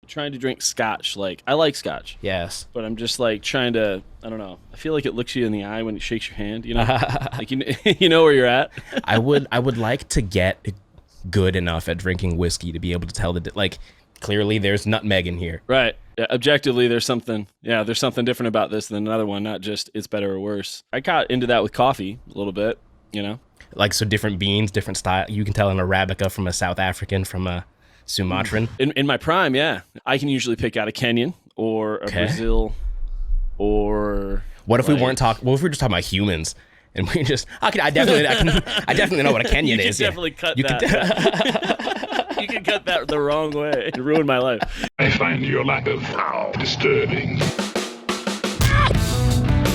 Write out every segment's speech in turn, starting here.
trying to drink scotch. Like, I like scotch. Yes. But I'm just like trying to, I don't know. I feel like it looks you in the eye when it shakes your hand, you know? Like, you know where you're at. I would like to get good enough at drinking whiskey to be able to tell clearly there's nutmeg in here. Right. Yeah, objectively, there's something different about this than another one, not just it's better or worse. I got into that with coffee a little bit, you know? Like, so different beans, different style. You can tell an Arabica from a South African, from a Sumatran. In my prime, yeah. I can usually pick out a Kenyan or a Brazil or... What if we weren't talking, what if we were just talking about humans? And we just, I definitely know what a Kenyan is. You can definitely cut that. You can cut that the wrong way. It ruined my life. I find your lack of how disturbing.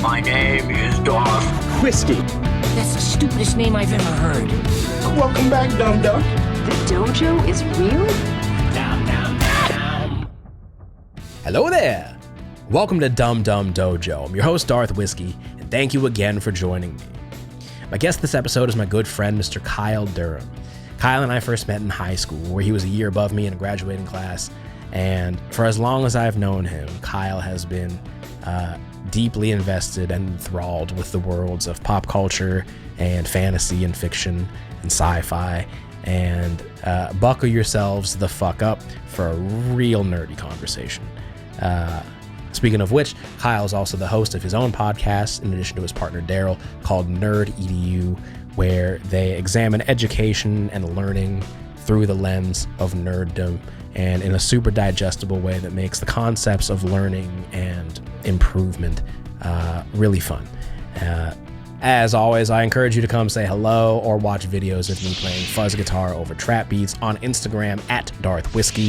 My name is Darth. Whiskey. That's the stupidest name I've ever heard. Welcome back, dum-dum. The dojo is real? Hello there. Welcome to Dum Dum Dojo. I'm your host, Darth Whiskey, and thank you again for joining me. My guest this episode is my good friend, Mr. Kyle Durham. Kyle and I first met in high school, where he was a year above me in a graduating class, and for as long as I've known him, Kyle has been deeply invested and enthralled with the worlds of pop culture and fantasy and fiction and sci-fi, and buckle yourselves the fuck up for a real nerdy conversation. Speaking of which, Kyle is also the host of his own podcast, in addition to his partner Daryl, called NerdEDU, where they examine education and learning through the lens of nerddom and in a super digestible way that makes the concepts of learning and improvement really fun. As always, I encourage you to come say hello or watch videos of me playing fuzz guitar over trap beats on Instagram at Darth Whiskey.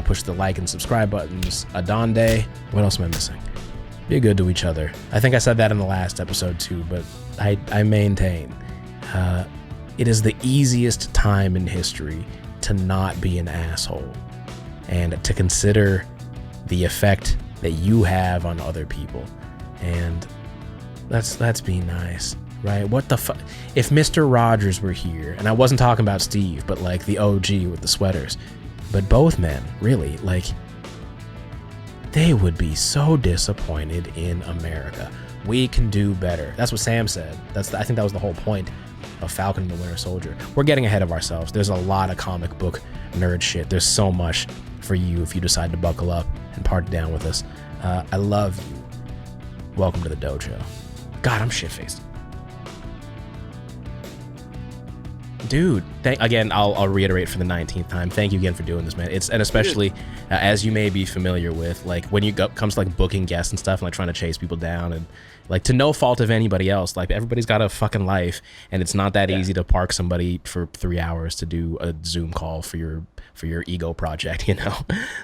Push the like and subscribe buttons. Adonde. What else am I missing? Be good to each other. I think I said that in the last episode too, but I maintain it is the easiest time in history to not be an asshole and to consider the effect that you have on other people. And let's be nice, right? What the fuck? If Mr. Rogers were here, and I wasn't talking about Steve, but like the OG with the sweaters, but both men, really, like, they would be so disappointed in America. We can do better. That's what Sam said. I think that was the whole point of Falcon and the Winter Soldier. We're getting ahead of ourselves. There's a lot of comic book nerd shit. There's so much for you if you decide to buckle up and party down with us. I love you. Welcome to the dojo. God, I'm shit-faced. Dude, again, I'll reiterate for the 19th time. Thank you again for doing this, man. And especially as you may be familiar with, like, when you comes to like booking guests and stuff, and like trying to chase people down, and like, to no fault of anybody else, like, everybody's got a fucking life, and it's not that easy to park somebody for 3 hours to do a Zoom call for your ego project, you know.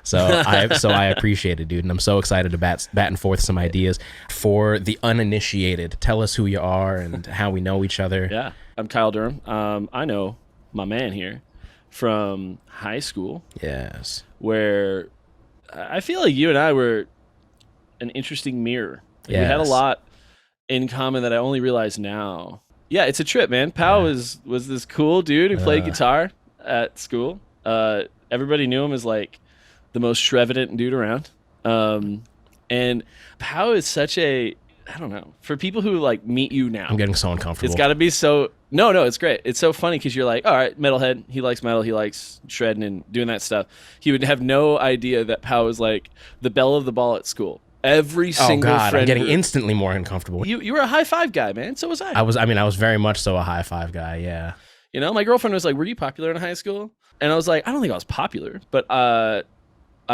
So I appreciate it, dude, and I'm so excited to bat and forth some ideas for the uninitiated. Tell us who you are and how we know each other. Yeah, I'm Kyle Durham. I know my man here from high school. Yes. Where I feel like you and I were an interesting mirror. Like, we had a lot in common that I only realize now. Yeah, it's a trip, man. Pao was this cool dude who played guitar at school. Everybody knew him as like the most shrevidant dude around. And Pao is such a, I don't know, for people who like meet you now. I'm getting so uncomfortable. It's got to be so, no, it's great. It's so funny because you're like, all right, metalhead. He likes metal. He likes shredding and doing that stuff. He would have no idea that Pao was like the belle of the ball at school. Every single friend. I'm getting instantly more uncomfortable. You were a high five guy, man. So was I. I was very much so a high five guy, yeah. You know, my girlfriend was like, were you popular in high school? And I was like, I don't think I was popular, but I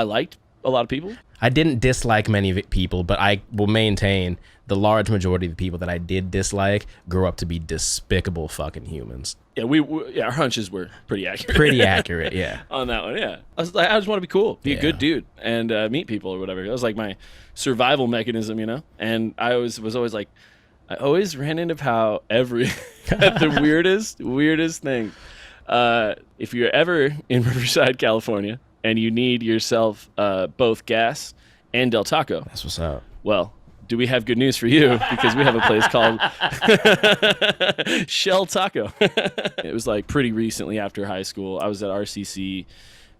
liked a lot of people. I didn't dislike many people, but I will maintain the large majority of the people that I did dislike grew up to be despicable fucking humans. Yeah, our hunches were pretty accurate. Pretty accurate, yeah. On that one, yeah. I was like, I just want to be cool, be a good dude, and meet people or whatever. That was like my survival mechanism, you know? And I was always like, I always ran into Pao at the weirdest thing. If you're ever in Riverside, California, and you need yourself both gas and Del Taco. That's what's up. Well, do we have good news for you? Because we have a place called Shell Taco. It was like pretty recently after high school. I was at RCC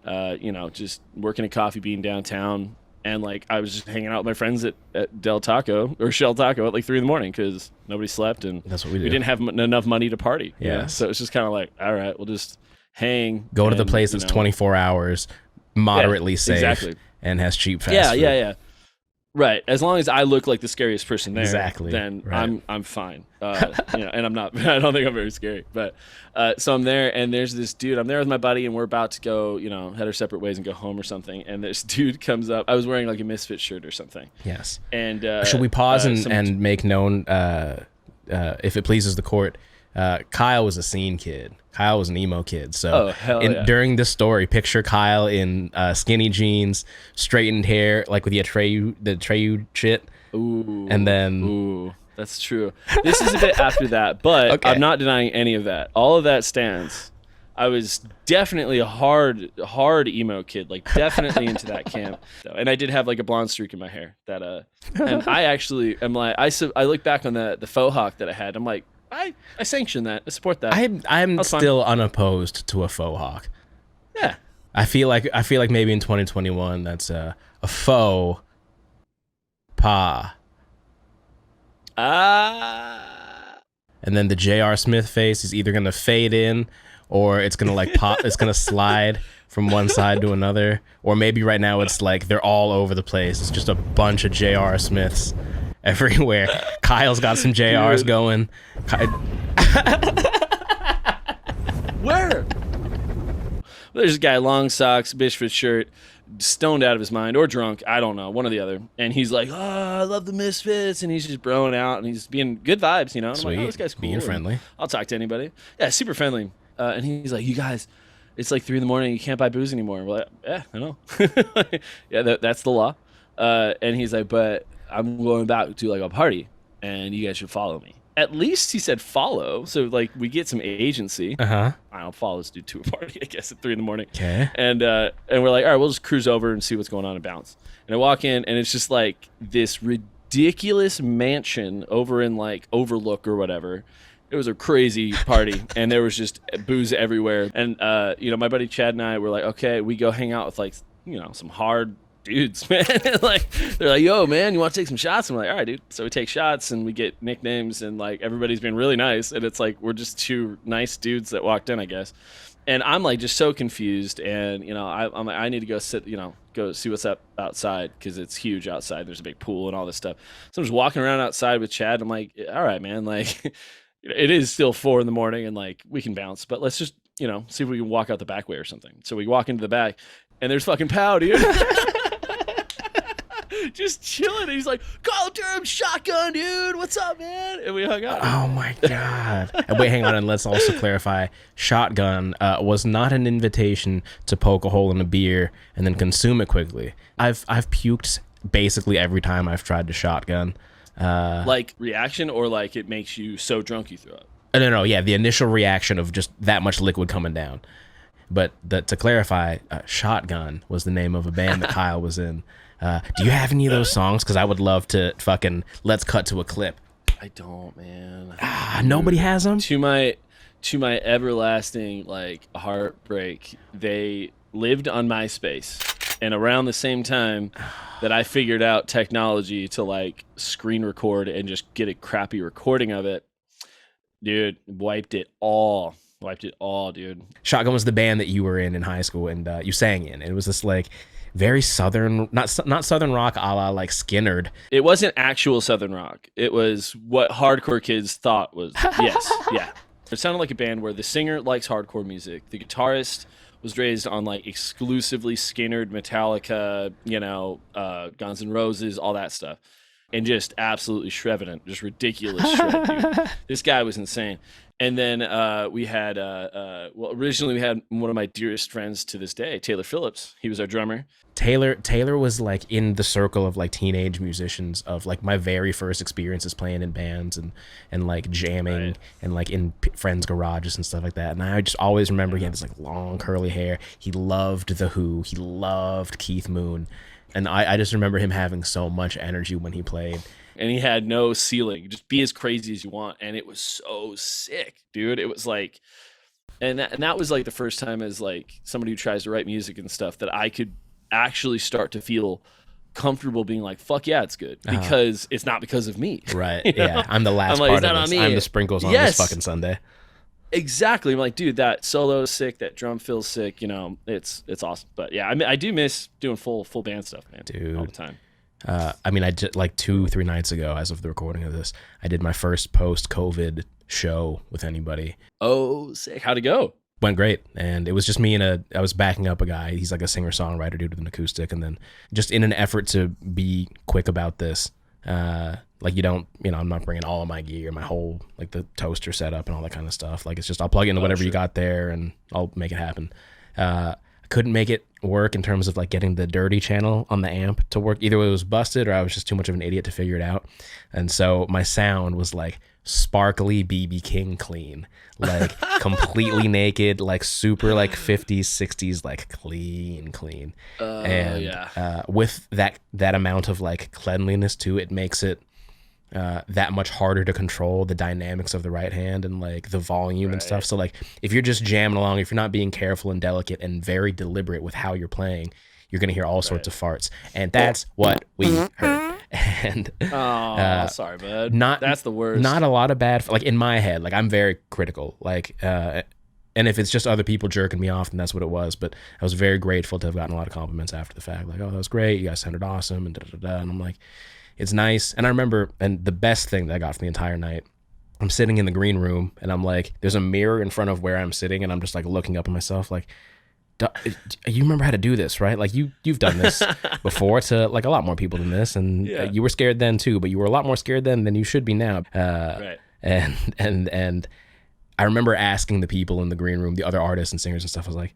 just working a coffee bean downtown. And like I was just hanging out with my friends at Del Taco or Shell Taco at like 3 a.m. because nobody slept and that's what we do. We didn't have enough money to party. Yeah. So it's just kind of like, all right, we'll just hang. Go to the place that's 24 hours, moderately safe, exactly. and has cheap fast food. Yeah. Right. As long as I look like the scariest person there, exactly. then right. I'm fine. And I'm not. I don't think I'm very scary. But so I'm there, and there's this dude. I'm there with my buddy, and we're about to go, head our separate ways and go home or something. And this dude comes up. I was wearing like a Misfit shirt or something. Yes. And should we pause and make known, if it pleases the court, Kyle was a scene kid. Kyle was an emo kid. So during this story, picture Kyle in skinny jeans, straightened hair, like with the Atreyu shit. Ooh. And then... Ooh, that's true. This is a bit after that, but okay. I'm not denying any of that. All of that stands. I was definitely a hard emo kid, like definitely into that camp. And I did have like a blonde streak in my hair. And I actually am like, I look back on the faux hawk that I had. I'm like, I sanction that. I support that. I'm still unopposed to a faux hawk. Yeah. I feel like maybe in 2021 that's a faux pas. And then the J.R. Smith face is either gonna fade in or it's gonna like pop. It's gonna slide from one side to another, or maybe right now it's like they're all over the place. It's just a bunch of J.R. Smiths everywhere. Kyle's got some JRs going. Where? There's a guy, long socks, Bishford shirt, stoned out of his mind or drunk, I don't know, one or the other. And he's like, I love the Misfits, and he's just broing out, and he's being good vibes, And Sweet. I'm like, this guy's cool. Being friendly. I'll talk to anybody. Yeah, super friendly. And he's like, you guys, it's like 3 a.m. You can't buy booze anymore. We're like, yeah, I know. Yeah, that's the law. And he's like, but I'm going back to like a party, and you guys should follow me. At least he said follow, so like we get some agency. I don't follow this dude to a party, I guess, at 3 a.m. Okay. And we're like, all right, we'll just cruise over and see what's going on and bounce. And I walk in, and it's just like this ridiculous mansion over in like Overlook or whatever. It was a crazy party, and there was just booze everywhere. And my buddy Chad and I were like, okay, we go hang out with like some hard dudes, man. Like they're like, yo, man, you want to take some shots? And we're like, all right, dude. So we take shots and we get nicknames, and like everybody's been really nice, and it's like we're just 2 nice dudes that walked in, I guess. And I'm like just so confused, and I'm like, I need to go sit, go see what's up outside because it's huge outside. There's a big pool and all this stuff. So I'm just walking around outside with Chad. I'm like, all right, man, like it is still 4 a.m. and like we can bounce, but let's just see if we can walk out the back way or something. So we walk into the back, and there's fucking Pow, dude. Just chilling. He's like, Kyle Durham, shotgun, dude. What's up, man? And we hung out. Oh my god. And wait, hang on, and let's also clarify: shotgun was not an invitation to poke a hole in a beer and then consume it quickly. I've puked basically every time I've tried to shotgun. Like reaction, or like it makes you so drunk you throw up? No. Yeah, the initial reaction of just that much liquid coming down. But to clarify, Shotgun was the name of a band that Kyle was in. Do you have any of those songs? Because I would love to fucking let's cut to a clip. I don't, man. Nobody has them? To my everlasting like heartbreak, they lived on MySpace. And around the same time that I figured out technology to like screen record and just get a crappy recording of it, dude, wiped it all, dude. Shotgun was the band that you were in high school, and you sang in. It was this like very southern, not southern rock a la like Skinnerd. It wasn't actual southern rock. It was what hardcore kids thought was. Yes, yeah. It sounded like a band where the singer likes hardcore music, the guitarist was raised on like exclusively Skinnerd, Metallica, Guns N' Roses, all that stuff, and just absolutely shredding, just ridiculous shred, dude. This guy was insane. And then we had, originally we had one of my dearest friends to this day, Taylor Phillips. He was our drummer. Taylor was like in the circle of like teenage musicians of like my very first experiences playing in bands and like jamming, right, and like in friends' garages and stuff like that. And I just always remember he had this like long curly hair. He loved The Who. He loved Keith Moon. And I just remember him having so much energy when he played. And he had no ceiling. Just be as crazy as you want. And it was so sick, dude. It was like, And that was like the first time as like somebody who tries to write music and stuff that I could actually start to feel comfortable being like, fuck yeah, it's good, because it's not because of me. Right. You know? Yeah. I'm the last I'm like, part it's not of on this. me. I'm the sprinkles on this fucking Sunday. Exactly. I'm like, dude, that solo is sick, that drum feels sick, you know, it's awesome. But yeah, I mean, I do miss doing full band stuff, man. Dude. All the time. I mean, I did like 2-3 nights ago, as of the recording of this, I did my first post-COVID show with anybody. Oh, sick. How'd it go? Went great. And it was just me and I was backing up a guy. He's like a singer-songwriter dude with an acoustic. And then just in an effort to be quick about this, like I'm not bringing all of my gear, my whole, like the toaster setup and all that kind of stuff. Like it's just, I'll plug into whatever you got there and I'll make it happen. I couldn't make it work in terms of like getting the dirty channel on the amp to work. Either it was busted or I was just too much of an idiot to figure it out. And so my sound was like sparkly BB King clean, like completely naked, like super like 50s, 60s, like clean. With that amount of like cleanliness too, it makes it that much harder to control the dynamics of the right hand and like the volume and stuff. So like if you're just jamming along, if you're not being careful and delicate and very deliberate with how you're playing, you're gonna hear all sorts of farts, and that's what we heard. And sorry, bud. That's the worst. Not a lot of bad, like in my head, like I'm very critical, like and if it's just other people jerking me off, then that's what it was. But I was very grateful to have gotten a lot of compliments after the fact, like, oh, that was great, you guys sounded awesome, and and I'm like, it's nice. And I remember, and the best thing that I got from the entire night, I'm sitting in the green room and I'm like, there's a mirror in front of where I'm sitting and I'm just like looking up at myself like, you remember how to do this, right? Like you've done this before to like a lot more people than this, and you were scared then too, but you were a lot more scared then than you should be now. And I remember asking the people in the green room, the other artists and singers and stuff, I was like,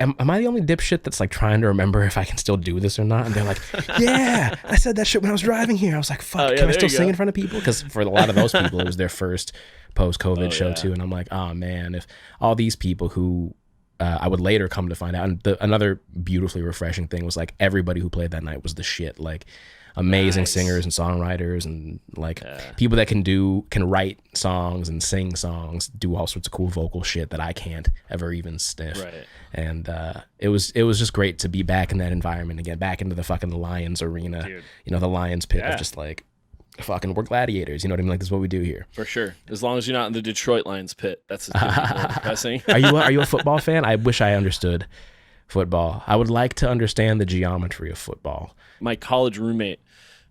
Am I the only dipshit that's like trying to remember if I can still do this or not? And they're like, yeah, I said that shit when I was driving here. I was like, fuck, can I still sing in front of people? Because for a lot of those people, it was their first post-COVID show too. And I'm like, oh man, if all these people who I would later come to find out, and another beautifully refreshing thing was like everybody who played that night was the shit. Like amazing singers and songwriters and like people that can write songs and sing songs, do all sorts of cool vocal shit that I can't ever even sniff. Right. And it was just great to be back in that environment again, back into the fucking Lions arena. Dude. You know, the Lions pit of just like fucking, we're gladiators, you know what I mean? Like, this is what we do here. For sure. As long as you're not in the Detroit Lions pit, that's depressing. Are you a football fan? I wish I understood football. I would like to understand the geometry of football. My college roommate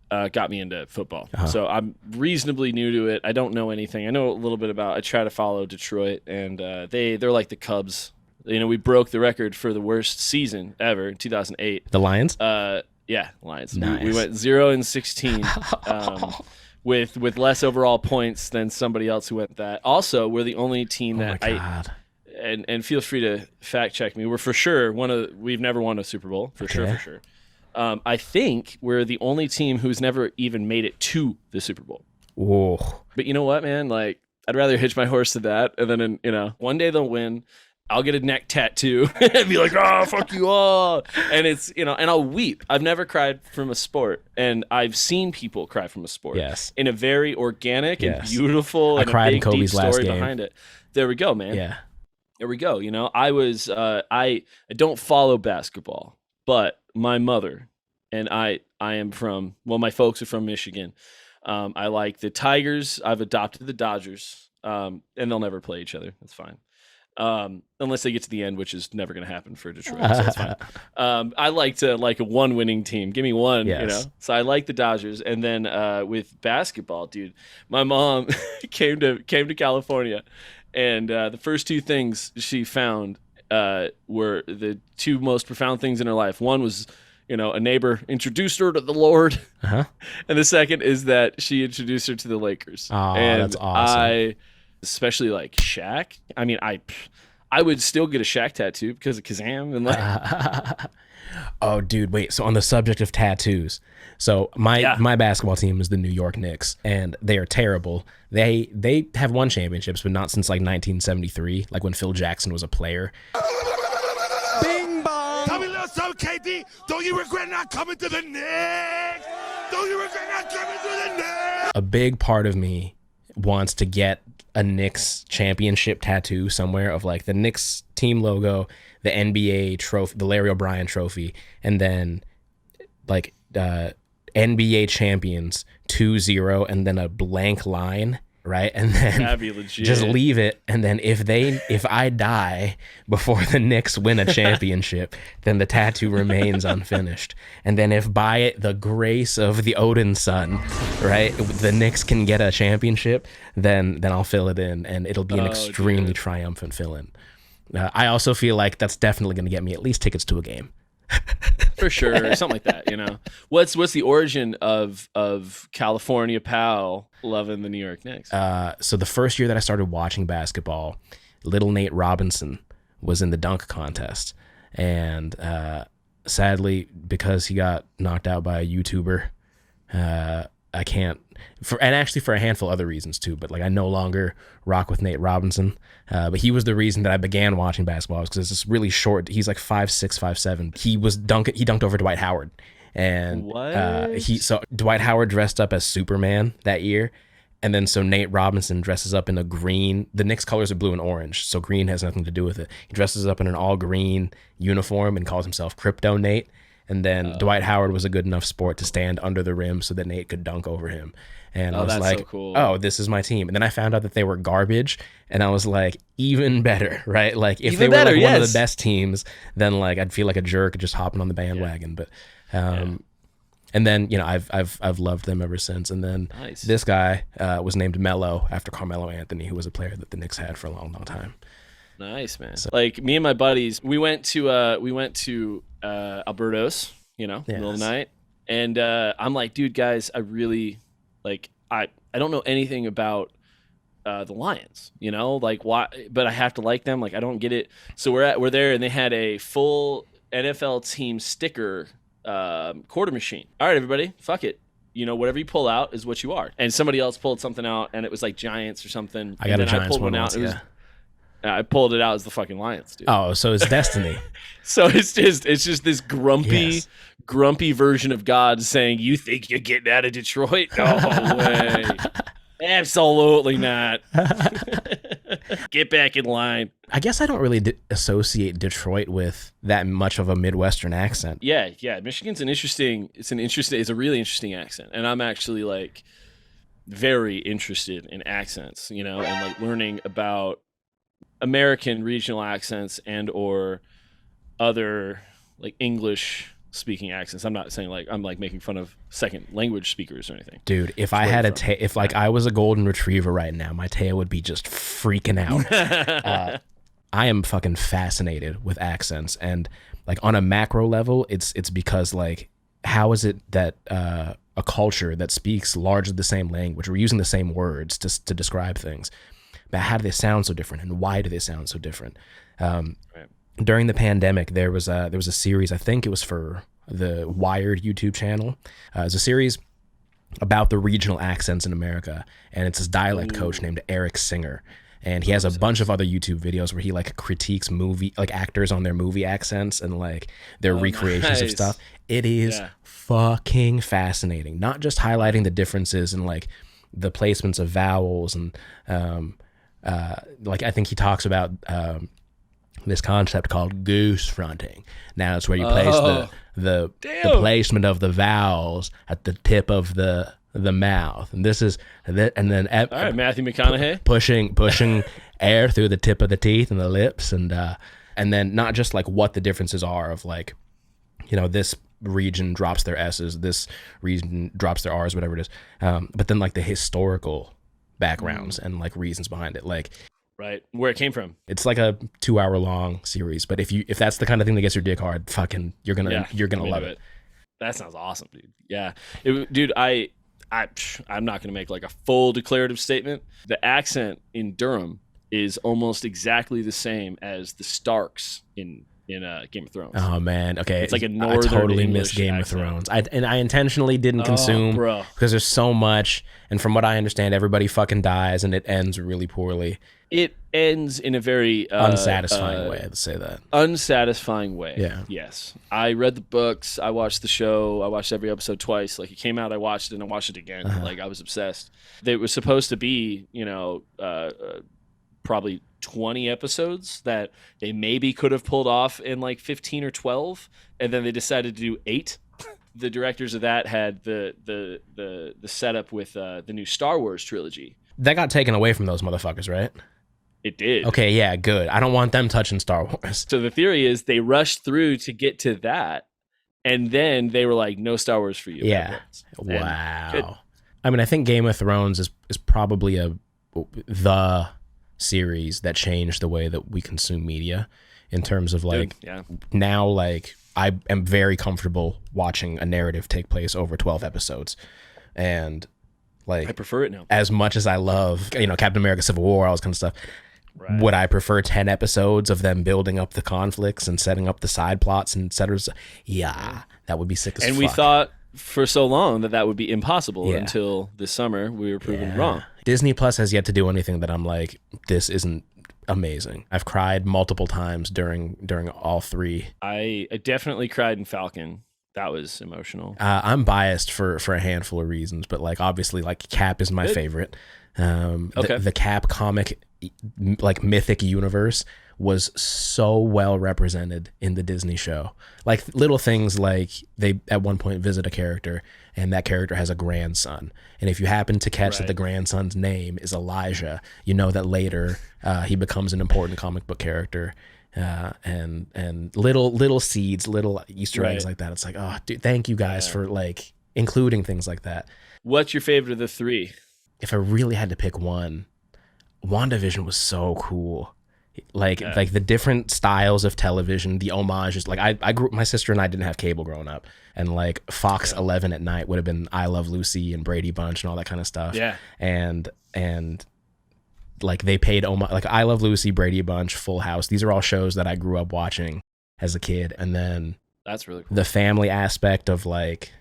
got me into football. So I'm reasonably new to it. I don't know anything. I know a little bit about, I try to follow Detroit, and they're like the Cubs. You know, we broke the record for the worst season ever in 2008. The Lions? Yeah, Lions. Nice. We went 0-16 with less overall points than somebody else who went that. Also, we're the only team that and feel free to fact check me. We're for sure we've never won a Super Bowl, for sure. I think we're the only team who's never even made it to the Super Bowl. Whoa. But you know what, man? Like, I'd rather hitch my horse to that, and then one day they'll win. I'll get a neck tattoo and be like, oh, fuck you all. And it's, and I'll weep. I've never cried from a sport. And I've seen people cry from a sport. Yes. In a very organic and beautiful and cried a big, in Kobe's deep story behind it. There we go, man. Yeah. There we go. I was, I don't follow basketball, but my mother and I am from, my folks are from Michigan. I like the Tigers. I've adopted the Dodgers. And they'll never play each other. That's fine. Unless they get to the end, which is never going to happen for Detroit, so that's fine. I like a one winning team. Give me one, So I like the Dodgers. And then with basketball, dude, my mom came to California, and the first two things she found were the two most profound things in her life. One was, a neighbor introduced her to the Lord, and the second is that she introduced her to the Lakers. Oh, that's awesome. Especially like Shaq. I mean, I would still get a Shaq tattoo because of Kazam and like. Oh, dude, wait. So on the subject of tattoos, so my basketball team is the New York Knicks, and they are terrible. They have won championships, but not since like 1973, like when Phil Jackson was a player. Bing bong. Tell me a little something, KD. Don't you regret not coming to the Knicks? Don't you regret not coming to the Knicks? A big part of me wants to get a Knicks championship tattoo somewhere of like the Knicks team logo, the NBA trophy, the Larry O'Brien trophy, and then like NBA champions 2-0 and then a blank line, right? And then That'd be legit. Just leave it, and then if I die before the Knicks win a championship, then the tattoo remains unfinished. And then if by the grace of the Odin son, right, the Knicks can get a championship, then I'll fill it in, and it'll be an extremely triumphant fill-in. I also feel like that's definitely going to get me at least tickets to a game. For sure, something like that, you know. What's the origin of California Pal loving the New York Knicks? So the first year that I started watching basketball, little Nate Robinson was in the dunk contest, and sadly, because he got knocked out by a YouTuber, I can't. And actually for a handful of other reasons too, but like I no longer rock with Nate Robinson. But he was the reason that I began watching basketball, because it's this really short. He's like 5'6", 5'7". He dunked over Dwight Howard, and so Dwight Howard dressed up as Superman that year, and then so Nate Robinson dresses up in a green. The Knicks colors are blue and orange, so green has nothing to do with it. He dresses up in an all green uniform and calls himself Crypto Nate. And then Dwight Howard was a good enough sport to stand under the rim so that Nate could dunk over him. And I was like, so cool. Oh, this is my team. And then I found out that they were garbage, and I was like, even better, right? Like if they were like one of the best teams, then like I'd feel like a jerk just hopping on the bandwagon. But and then, you know, I've loved them ever since. And then this guy was named Melo after Carmelo Anthony, who was a player that the Knicks had for a long, long time. Nice, man. So, like me and my buddies, we went to Alberto's, you know, middle of the night, and I'm like, dude, guys, I really like I don't know anything about the Lions, you know, like why, but I have to like them. Like I don't get it. So we're there, and they had a full NFL team sticker quarter machine. All right, everybody, fuck it. You know, whatever you pull out is what you are. And somebody else pulled something out, and it was like Giants or something. I got a Giants one out. I pulled it out as the fucking Lions, dude. Oh, so it's destiny. So it's just this grumpy version of God saying, "You think you're getting out of Detroit? No way, absolutely not. Get back in line." I guess I don't really associate Detroit with that much of a Midwestern accent. Yeah. Michigan's it's a really interesting accent, and I'm actually like very interested in accents, you know, and like learning about American regional accents and or other like English speaking accents. I'm not saying like I'm like making fun of second language speakers or anything. Dude, if I had if like I was a golden retriever right now, my tail would be just freaking out. I am fucking fascinated with accents, and like on a macro level, it's because like how is it that a culture that speaks largely the same language, we're using the same words to describe things, but how do they sound so different, and why do they sound so different? During the pandemic, there was a series, I think it was for the Wired YouTube channel. It was a series about the regional accents in America, and it's this dialect coach named Eric Singer, and he has a bunch of other YouTube videos where he like critiques actors on their movie accents and like their recreations of stuff. It is fucking fascinating. Not just highlighting the differences in like the placements of vowels and like I think he talks about this concept called goose fronting. Now it's where you place the placement of the vowels at the tip of the mouth, and this is and then all right, Matthew McConaughey pushing air through the tip of the teeth and the lips, and then not just like what the differences are of like, you know, this region drops their S's, this region drops their R's, whatever it is, but then like the historical backgrounds and like reasons behind it, like right where it came from. It's like a 2-hour long series, but if that's the kind of thing that gets your dick hard, fucking you're gonna love it. That sounds awesome, dude. Yeah, dude, I'm not gonna make like a full declarative statement. The accent in Durham is almost exactly the same as the Starks in in Game of Thrones. Oh man, okay. It's like a northern I totally English missed Game accent. of Thrones. I intentionally didn't consume because there's so much, and from what I understand, everybody fucking dies, and it ends really poorly. It ends in a very unsatisfying way. Let's say that. Unsatisfying way. Yeah. Yes. I read the books. I watched the show. I watched every episode twice. Like it came out, I watched it, and I watched it again. Like I was obsessed. It was supposed to be, probably 20 episodes that they maybe could have pulled off in like 15 or 12, and then they decided to do 8. The directors of that had the setup with the new Star Wars trilogy. That got taken away from those motherfuckers, right? It did. Okay, yeah, good. I don't want them touching Star Wars. So the theory is they rushed through to get to that, and then they were like, no Star Wars for you. Yeah. Wow. I mean, I think Game of Thrones is probably the series that changed the way that we consume media in terms of like now like I am very comfortable watching a narrative take place over 12 episodes, and like I prefer it now. As much as I love Captain America Civil War, all this kind of stuff, would I prefer 10 episodes of them building up the conflicts and setting up the side plots and et cetera? Yeah, that would be sick as fuck. And we thought for so long that would be impossible until this summer we were proven wrong. Disney Plus has yet to do anything that I'm like, this isn't amazing. I've cried multiple times during all 3. I definitely cried in Falcon. That was emotional. I'm biased for a handful of reasons, but like obviously like Cap is my favorite. The Cap comic like mythic universe was so well represented in the Disney show. Like little things like they at one point visit a character and that character has a grandson. And if you happen to catch that the grandson's name is Elijah, you know that later he becomes an important comic book character. And little seeds, little Easter eggs like that. It's like, oh, dude, thank you guys for like including things like that. What's your favorite of the 3? If I really had to pick one, WandaVision was so cool. Like the different styles of television, the homages. Like I grew, my sister and I didn't have cable growing up, and like Fox 11 at night would have been I Love Lucy and Brady Bunch and all that kind of stuff. Yeah, and like they paid like I Love Lucy, Brady Bunch, Full House. These are all shows that I grew up watching as a kid, and then that's really cool. The family aspect of like.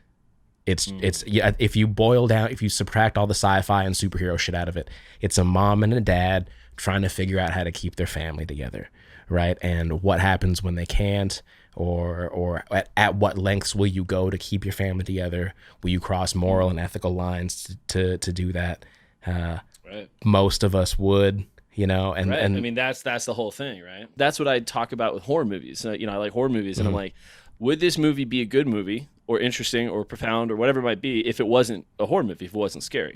It's if you subtract all the sci-fi and superhero shit out of it, it's a mom and a dad trying to figure out how to keep their family together, right? And what happens when they can't, or at what lengths will you go to keep your family together? Will you cross moral and ethical lines to do that? Most of us would, and I mean that's the whole thing, right? That's what I talk about with horror movies. I like horror movies, and I'm like, would this movie be a good movie? Or interesting or profound or whatever it might be if it wasn't a horror movie, if it wasn't scary,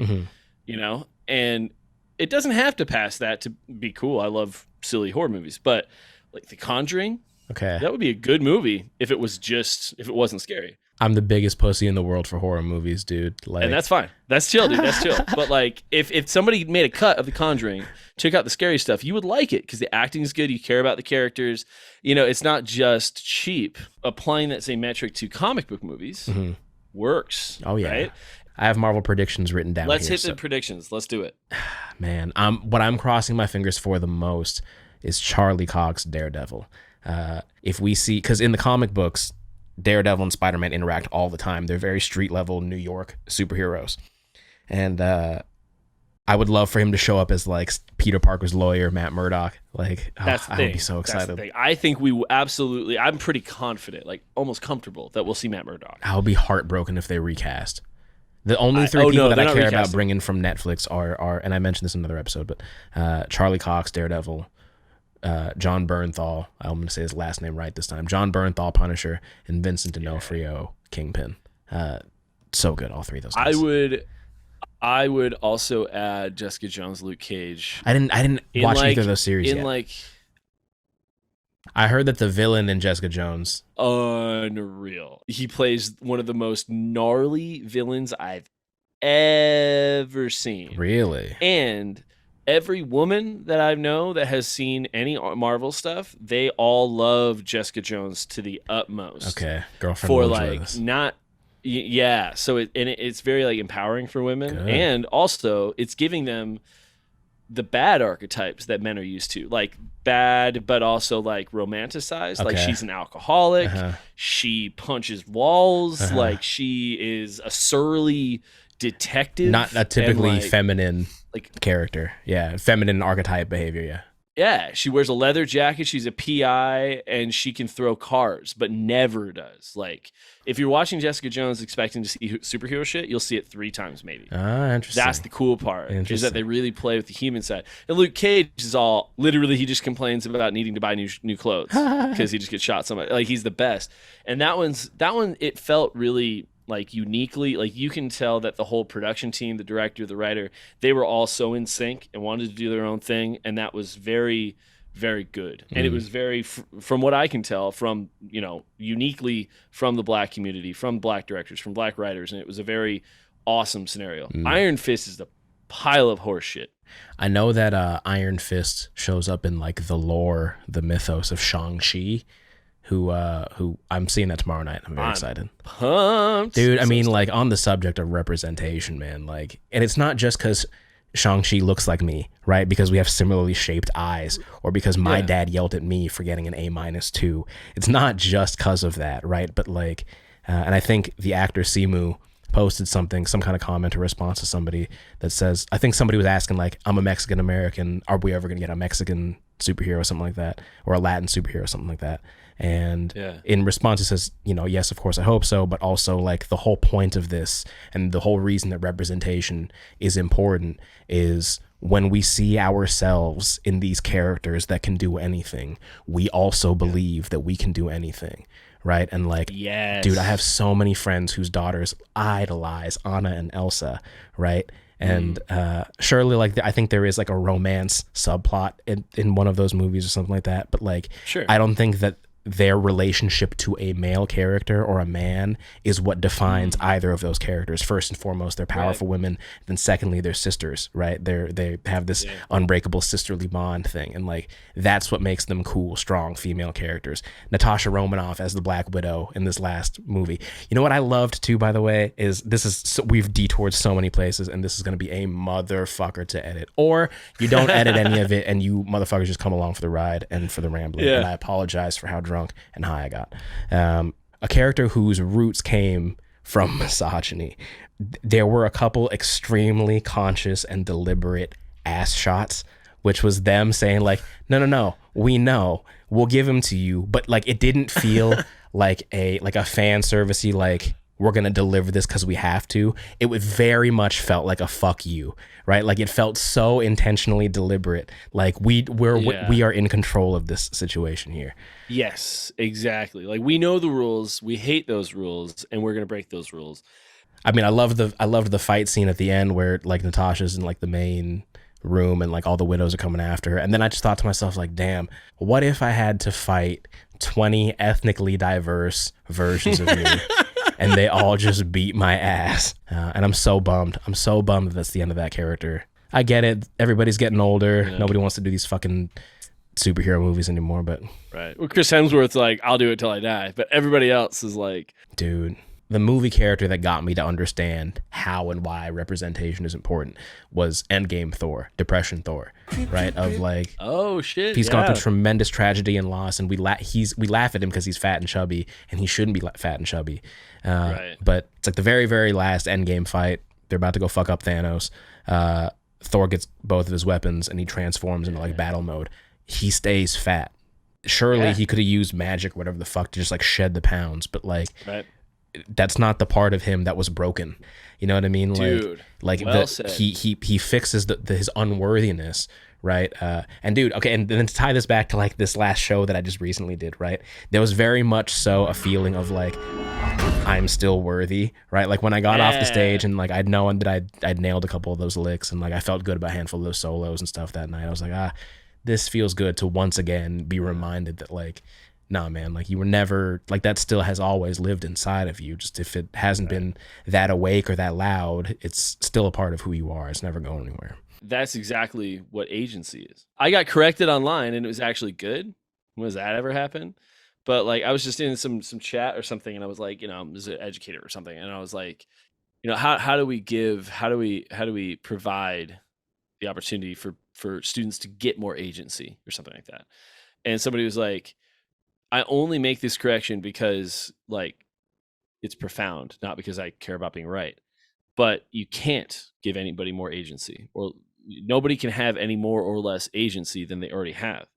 and it doesn't have to pass that to be cool. I love silly horror movies, but like The Conjuring, that would be a good movie if it wasn't scary. I'm the biggest pussy in the world for horror movies, dude. Like, and that's fine. That's chill, dude. That's chill. But like, if somebody made a cut of The Conjuring, took out the scary stuff, you would like it because the acting is good. You care about the characters. It's not just cheap. Applying that same metric to comic book movies works. Oh yeah. Right? I have Marvel predictions written down. Let's hit the predictions. Let's do it. Man, what I'm crossing my fingers for the most is Charlie Cox Daredevil. If we see, because in the comic books, Daredevil and Spider-Man interact all the time. They're very street level New York superheroes. And I would love for him to show up as like Peter Parker's lawyer, Matt Murdock. Like, I would be so excited. I think we absolutely, I'm pretty confident, like almost comfortable that we'll see Matt Murdock. I'll be heartbroken if they recast. The only 3 people that I care about bringing from Netflix are, and I mentioned this in another episode, but Charlie Cox, Daredevil, John Bernthal, I'm going to say his last name right this time, John Bernthal, Punisher, and Vincent D'Onofrio, Kingpin. So good, all 3 of those guys. I would also add Jessica Jones, Luke Cage. I didn't watch either of those series yet. I heard that the villain in Jessica Jones, unreal. He plays one of the most gnarly villains I've ever seen. Really? And every woman that I know that has seen any Marvel stuff, they all love Jessica Jones to the utmost. Okay, girlfriend for will like enjoy this. Not. Yeah, so it's very like empowering for women, Good. and also it's giving them the bad archetypes that men are used to, like bad, but also like romanticized. Okay. Like she's an alcoholic. Uh-huh. She punches walls. Uh-huh. Like she is a surly detective. Not a typically like, feminine like character. Yeah. Feminine archetype behavior. Yeah. Yeah, she wears a leather jacket. She's a PI, and she can throw cars, but never does. Like, if you're watching Jessica Jones expecting to see superhero shit, you'll see it 3 times maybe. Ah, interesting. That's the cool part, is that they really play with the human side. And Luke Cage is all, literally, he just complains about needing to buy new clothes because he just gets shot so much. Like, he's the best. And that one, it felt really like uniquely, like you can tell that the whole production team, the director, the writer, they were all so in sync and wanted to do their own thing, and that was very, very good. And it was very, from what I can tell, from uniquely from the black community, from black directors, from black writers, and it was a very awesome scenario. Iron Fist is a pile of horse shit. I know that Iron Fist shows up in like the lore, the mythos of Shang-Chi. Who I'm seeing that tomorrow night. I'm very excited. Pumped. Dude, I mean, like, on the subject of representation, man, like, and it's not just because Shang-Chi looks like me, right? Because we have similarly shaped eyes, or because my dad yelled at me for getting an A-2. It's not just because of that, right? But like, and I think the actor Simu posted some kind of comment or response to somebody that says, I think somebody was asking, like, I'm a Mexican American, are we ever going to get a Mexican superhero or something like that, or a Latin superhero or something like that? And in response, he says, yes, of course, I hope so. But also, like, the whole point of this and the whole reason that representation is important is when we see ourselves in these characters that can do anything, we also believe that we can do anything. Right. And like, dude, I have so many friends whose daughters idolize Anna and Elsa. Right. And surely, like, I think there is like a romance subplot in one of those movies or something like that. But like, I don't think that their relationship to a male character or a man is what defines either of those characters. First and foremost, they're powerful women. Then secondly, they're sisters, right? They have this unbreakable sisterly bond thing. And like, that's what makes them cool, strong female characters. Natasha Romanoff as the Black Widow in this last movie. You know what I loved too, by the way, is we've detoured so many places, and this is going to be a motherfucker to edit. Or you don't edit any of it and you motherfuckers just come along for the ride and for the rambling. And I apologize for how drunk and high I got. A character whose roots came from misogyny. There were a couple extremely conscious and deliberate ass shots, which was them saying like, no, we know, we'll give him to you. But like, it didn't feel like a fan servicey, like, we're going to deliver this because we have to. It would very much felt like a fuck you, right? Like, it felt so intentionally deliberate. Like, we are in control of this situation here. Yes, exactly. Like, we know the rules, we hate those rules, and we're going to break those rules. I mean, I loved the fight scene at the end where like Natasha's in like the main room and like all the widows are coming after her. And then I just thought to myself, like, damn, what if I had to fight 20 ethnically diverse versions of me? And they all just beat my ass. And I'm so bummed. That that's the end of that character. I get it. Everybody's getting older. Yeah. Nobody wants to do these fucking superhero movies anymore, but... Right. Well, Chris Hemsworth's like, I'll do it till I die. But everybody else is like... Dude, the movie character that got me to understand how and why representation is important was Endgame Thor, Depression Thor, right? Of like... Oh, shit. He's gone through tremendous tragedy and loss, and we laugh at him because he's fat and chubby, and he shouldn't be fat and chubby. Right. But it's like the very, very last Endgame fight. They're about to go fuck up Thanos. Thor gets both of his weapons, and he transforms into like battle mode. He stays fat. Surely he could have used magic, whatever the fuck, to just like shed the pounds, but like that's not the part of him that was broken. You know what I mean? Dude, like well said. He fixes his unworthiness, right? And dude, okay, and then to tie this back to like this last show that I just recently did, right? There was very much so a feeling of like, I'm still worthy, right? Like when I got off the stage and like I'd known that I'd nailed a couple of those licks, and like I felt good about a handful of those solos and stuff that night. I was like, this feels good to once again be reminded that like, nah, man, like you were never, like that still has always lived inside of you. Just if it hasn't been that awake or that loud, it's still a part of who you are. It's never going anywhere. That's exactly what agency is. I got corrected online and it was actually good. When does that ever happen? But like I was just in some chat or something, and I was like, as an educator or something, and I was like, how do we provide the opportunity for for students to get more agency or something like that. And somebody was like, I only make this correction because like it's profound, not because I care about being right. But you can't give anybody more agency, or nobody can have any more or less agency than they already have.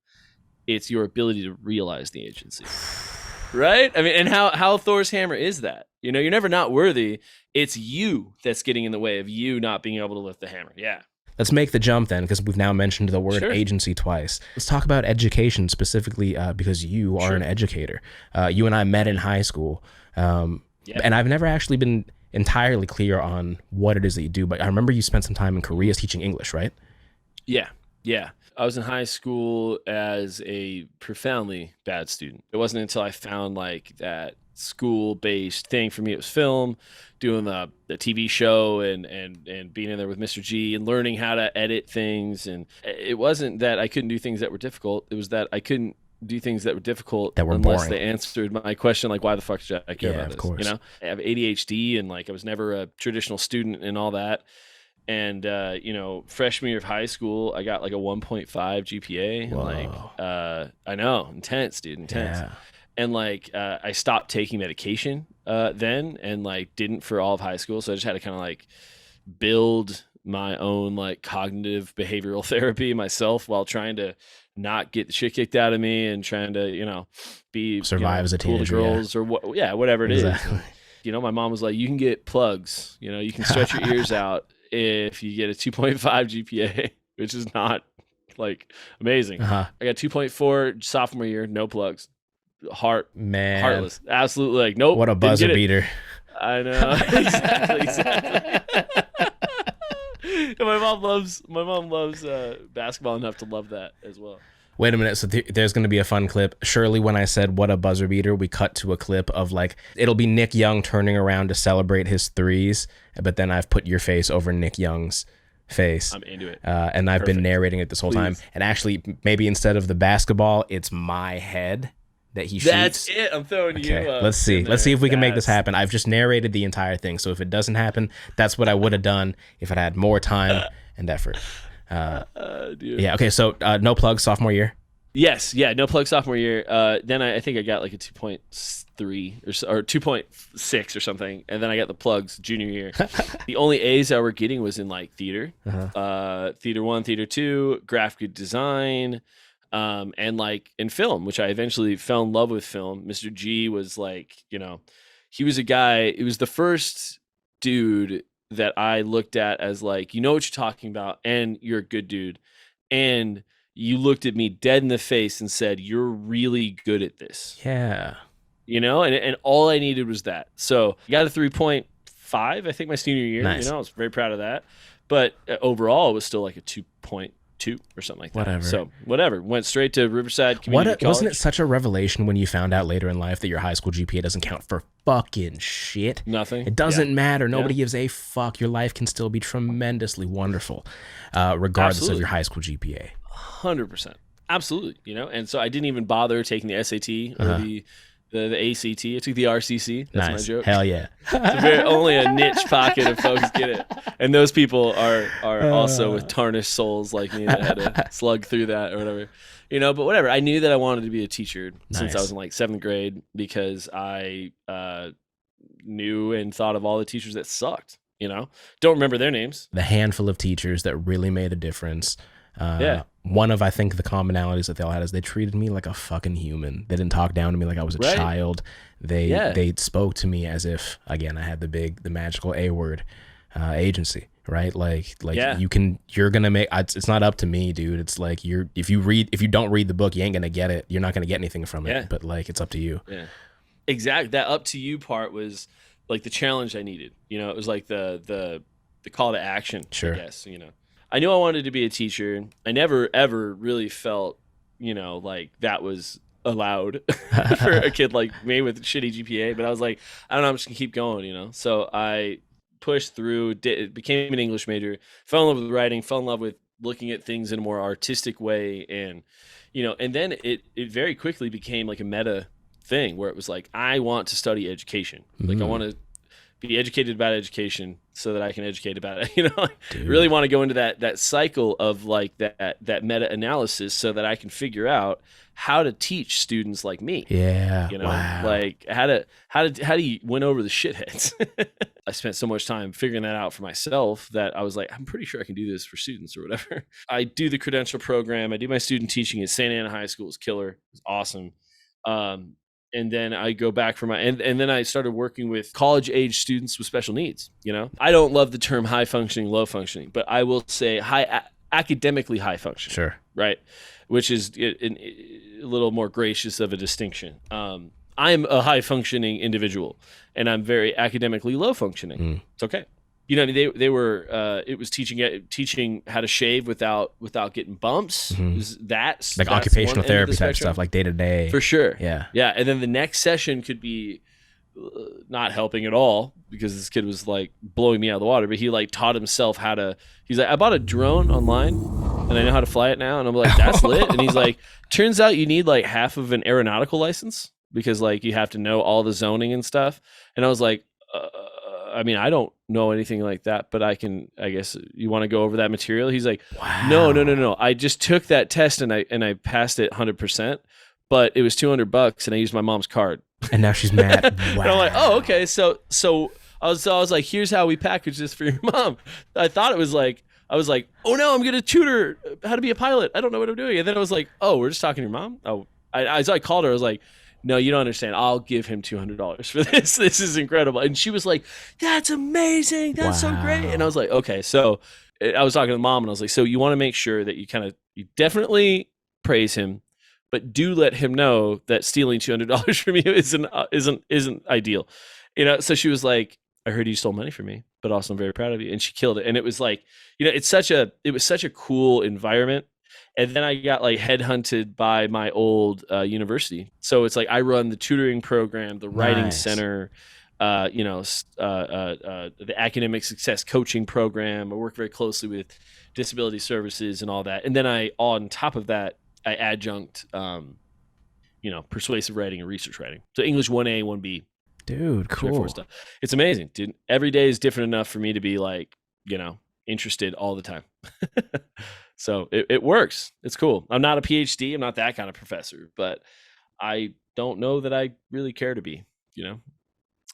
It's your ability to realize the agency. Right? I mean, and how Thor's hammer is that? You know, you're never not worthy. It's you that's getting in the way of you not being able to lift the hammer. Yeah. Let's make the jump then, because we've now mentioned the word agency twice. Let's talk about education specifically, because you are an educator. You and I met in high school, and I've never actually been entirely clear on what it is that you do, but I remember you spent some time in Korea teaching English, right? Yeah. I was in high school as a profoundly bad student. It wasn't until I found like that school-based thing. For me, it was film, doing the TV show and being in there with Mr. G and learning how to edit things. And it wasn't that I couldn't do things that were difficult. It was that I couldn't do things that were difficult that were unless boring. they answered my question, like, why the fuck should I care about this? Of course. You know, I have ADHD and like I was never a traditional student and all that. And you know, freshman year of high school, I got like a 1.5 GPA. Whoa. And like, I know, intense, dude, intense. Yeah. And like, I stopped taking medication then, and like didn't for all of high school. So I just had to kind of like build my own like cognitive behavioral therapy myself while trying to not get the shit kicked out of me and trying to, you know, be survive as a cool to teenager, girls or whatever it exactly. is. You know, my mom was like, you can get plugs, you know, you can stretch your ears out if you get a 2.5 GPA, which is not like amazing. I got 2.4 sophomore year, no plugs. Heartless. Absolutely, like, nope. What a buzzer beater. I know. Exactly. And my mom loves basketball enough to love that as well. Wait a minute. So there's going to be a fun clip. Surely when I said what a buzzer beater, we cut to a clip of like, it'll be Nick Young turning around to celebrate his threes, but then I've put your face over Nick Young's face. I'm into it. And I've been narrating it this whole time. And actually, maybe instead of the basketball, it's my head that he shoots. That's it. I'm throwing you. Let's see. Let's see if we can make this happen. I've just narrated the entire thing. So if it doesn't happen, that's what I would have done if I had more time and effort. Dude. Yeah. Okay. So no plugs sophomore year. Yes. Yeah. No plug sophomore year. Then I think I got like a 2.3 or 2.6 or something, and then I got the plugs junior year. The only A's I were getting was in like theater, theater 1, theater 2, graphic design, and like in film, which I eventually fell in love with film. Mr. G was like, you know, he was a guy. It was the first dude that I looked at as like, you know what you're talking about, and you're a good dude, and you looked at me dead in the face and said, you're really good at this. Yeah. You know, and all I needed was that. So I got a 3.5, I think, my senior year. Nice. You know, I was very proud of that. But overall, it was still like a 2.2 or something like that. Whatever. So whatever. Went straight to Riverside Community College. Wasn't it such a revelation when you found out later in life that your high school GPA doesn't count for fucking shit? Nothing. It doesn't matter. Nobody gives a fuck. Your life can still be tremendously wonderful, regardless of your high school GPA. 100%. Absolutely. You know, and so I didn't even bother taking the SAT or the ACT. I took the RCC. That's nice. my joke. Hell yeah. It's only a niche pocket of folks get it. And those people are also with tarnished souls like me that had to slug through that or whatever. You know, but whatever. I knew that I wanted to be a teacher since I was in like 7th grade because I knew and thought of all the teachers that sucked, you know. Don't remember their names. The handful of teachers that really made a difference. One of, I think, the commonalities that they all had is they treated me like a fucking human. They didn't talk down to me like I was a child. They spoke to me as if, again, I had the magical A word, agency, right? Like you're gonna make. It's not up to me, dude. It's like if you don't read the book, you ain't gonna get it. You're not gonna get anything from it. But like, it's up to you. Yeah, exactly. That up to you part was like the challenge I needed. You know, it was like the call to action. Sure. I guess, you know. I knew I wanted to be a teacher. I never, ever really felt, you know, like that was allowed for a kid like me with a shitty GPA. But I was like, I don't know, I'm just going to keep going, you know. So I pushed through, became an English major, fell in love with writing, fell in love with looking at things in a more artistic way. And, you know, and then it very quickly became like a meta thing where it was like, I want to study education. Like I want to be educated about education so that I can educate about it. Really want to go into that cycle of like that meta analysis so that I can figure out how to teach students like me. Yeah. Wow. Like how do you win over the shitheads? I spent so much time figuring that out for myself that I was like, I'm pretty sure I can do this for students or whatever. I do the credential program. I do my student teaching at Santa Ana High School. It's killer. It's awesome. And then I go back for and then I started working with college age students with special needs. I don't love the term high functioning, low functioning, but I will say academically high functioning. Sure. Right. Which is a little more gracious of a distinction. I'm a high functioning individual and I'm very academically low functioning. It's okay. They were it was teaching how to shave without getting bumps. That's like occupational therapy type stuff, like day to day. For sure. Yeah. Yeah. And then the next session could be not helping at all because this kid was like blowing me out of the water, but he like taught himself he's like, I bought a drone online and I know how to fly it now. And I'm like, that's lit. And he's like, turns out you need like half of an aeronautical license because like you have to know all the zoning and stuff. And I was like, I mean, I don't know anything like that, but I guess you want to go over that material. He's like, wow. No. I just took that test and I passed it 100%, but it was $200 and I used my mom's card. And now she's mad. Wow. And I'm like, oh, okay. So I was like, here's how we package this for your mom. I thought it was like, I was like, oh no, I'm going to tutor how to be a pilot. I don't know what I'm doing. And then I was like, oh, we're just talking to your mom. Oh, I called her. I was like, no, you don't understand. I'll give him $200 for this. This is incredible. And she was like, that's amazing. That's so great. And I was like, okay. So I was talking to mom and I was like, so you want to make sure that you definitely praise him, but do let him know that stealing $200 from you isn't ideal. So she was like, I heard you stole money from me, but also I'm very proud of you. And she killed it. And it was like, it was such a cool environment. And then I got like headhunted by my old university. So it's like I run the tutoring program, the writing center, the academic success coaching program. I work very closely with disability services and all that. And then on top of that, I adjunct, persuasive writing and research writing. So English 1A, 1B. Dude, cool. Stuff. It's amazing, dude. Every day is different enough for me to be like, interested all the time. So it works. It's cool. I'm not a PhD. I'm not that kind of professor, but I don't know that I really care to be,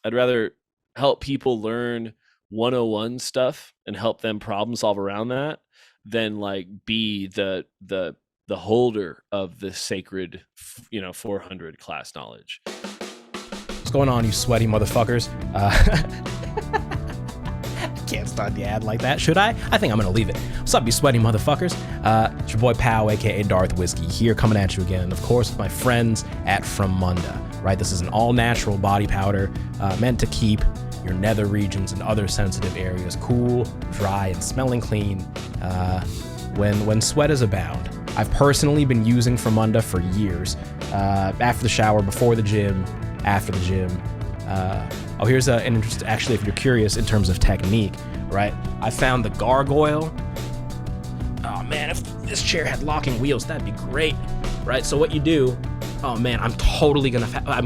I'd rather help people learn 101 stuff and help them problem solve around that than like be the holder of the sacred, 400 class knowledge. What's going on, you sweaty motherfuckers? Can't start the ad like that, should I? I think I'm gonna leave it. What's up, you sweaty motherfuckers? It's your boy Pow, aka Darth Whiskey, here coming at you again. And of course, with my friends at From Munda, right? This is an all-natural body powder meant to keep your nether regions and other sensitive areas cool, dry, and smelling clean when sweat is abound. I've personally been using From Munda for years. After the shower, before the gym, after the gym. Here's an interest, actually, if you're curious in terms of technique, right? I found the gargoyle. Oh man, if this chair had locking wheels, that'd be great, right? So what you do, oh man, I'm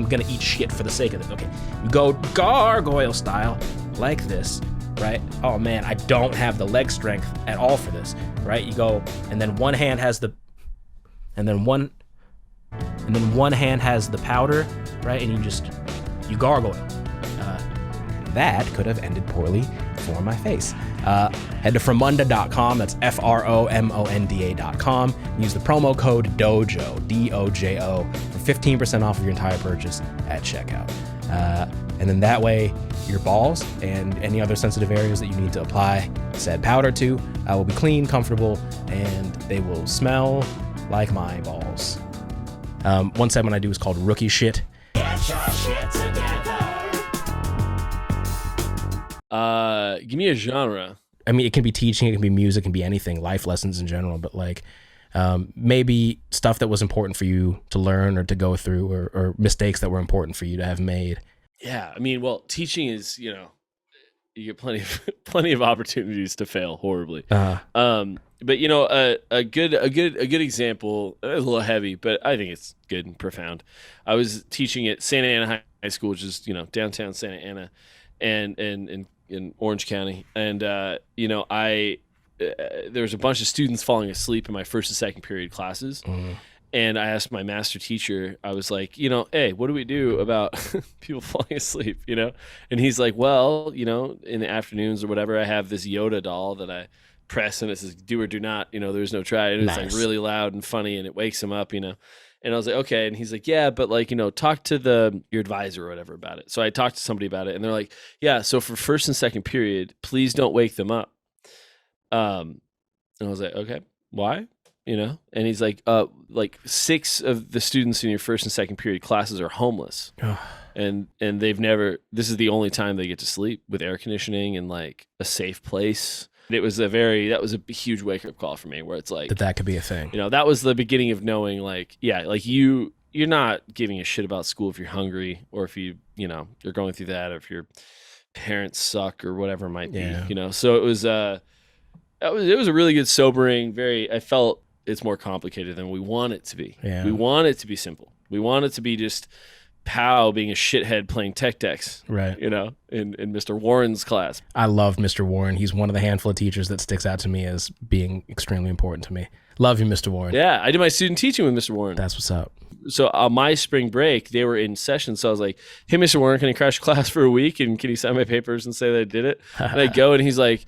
gonna eat shit for the sake of it. Okay, you go gargoyle style, like this, right? Oh man, I don't have the leg strength at all for this, right? You go, and then one hand has the powder, right? And you gargoyle. That could have ended poorly for my face. Head to FromMunda.com. That's FROMONDA.com. Use the promo code DOJO, DOJO, for 15% off of your entire purchase at checkout. And then that way, your balls and any other sensitive areas that you need to apply said powder to will be clean, comfortable, and they will smell like my balls. One segment I do is called Rookie Shit. Get your shit together. Give me a genre. I mean, it can be teaching, it can be music, it can be anything, life lessons in general, but like maybe stuff that was important for you to learn or to go through, or mistakes that were important for you to have made. Yeah, I mean, well, teaching is, you get plenty of opportunities to fail horribly. But a good example, a little heavy, but I think it's good and profound. I was teaching at Santa Ana High School, which is downtown Santa Ana, and in Orange County, and you know, there was a bunch of students falling asleep in my first and second period classes. And I asked my master teacher, I was like, you know, hey, what do we do about people falling asleep, you know? And he's like, well, you know, in the afternoons or whatever, I have this Yoda doll that I press and it says do or do not, you know, there's no try. And it's like really loud and funny and it wakes him up, you know? And I was like, okay. And he's like, yeah, but like, you know, talk to your advisor or whatever about it. So I talked to somebody about it and they're like, yeah, so for first and second period, please don't wake them up. And I was like, okay, why? You know, and he's like 6 of the students in your first and second period classes are homeless, and they've never. This is the only time they get to sleep with air conditioning and like a safe place. That was a huge wake up call for me, where it's like that could be a thing. You know, that was the beginning of knowing, like, yeah, like you're not giving a shit about school if you're hungry or if you're going through that, or if your parents suck or whatever it might be. You know, so it was a really good, sobering. I felt. It's more complicated than we want it to be. Yeah. We want it to be simple. We want it to be just Pow being a shithead playing tech decks. Right. You know, in Mr. Warren's class. I loved Mr. Warren. He's one of the handful of teachers that sticks out to me as being extremely important to me. Love you, Mr. Warren. Yeah, I did my student teaching with Mr. Warren. That's what's up. So on my spring break, they were in session. So I was like, hey, Mr. Warren, can I crash class for a week? And can you sign my papers and say that I did it? And I go and he's like,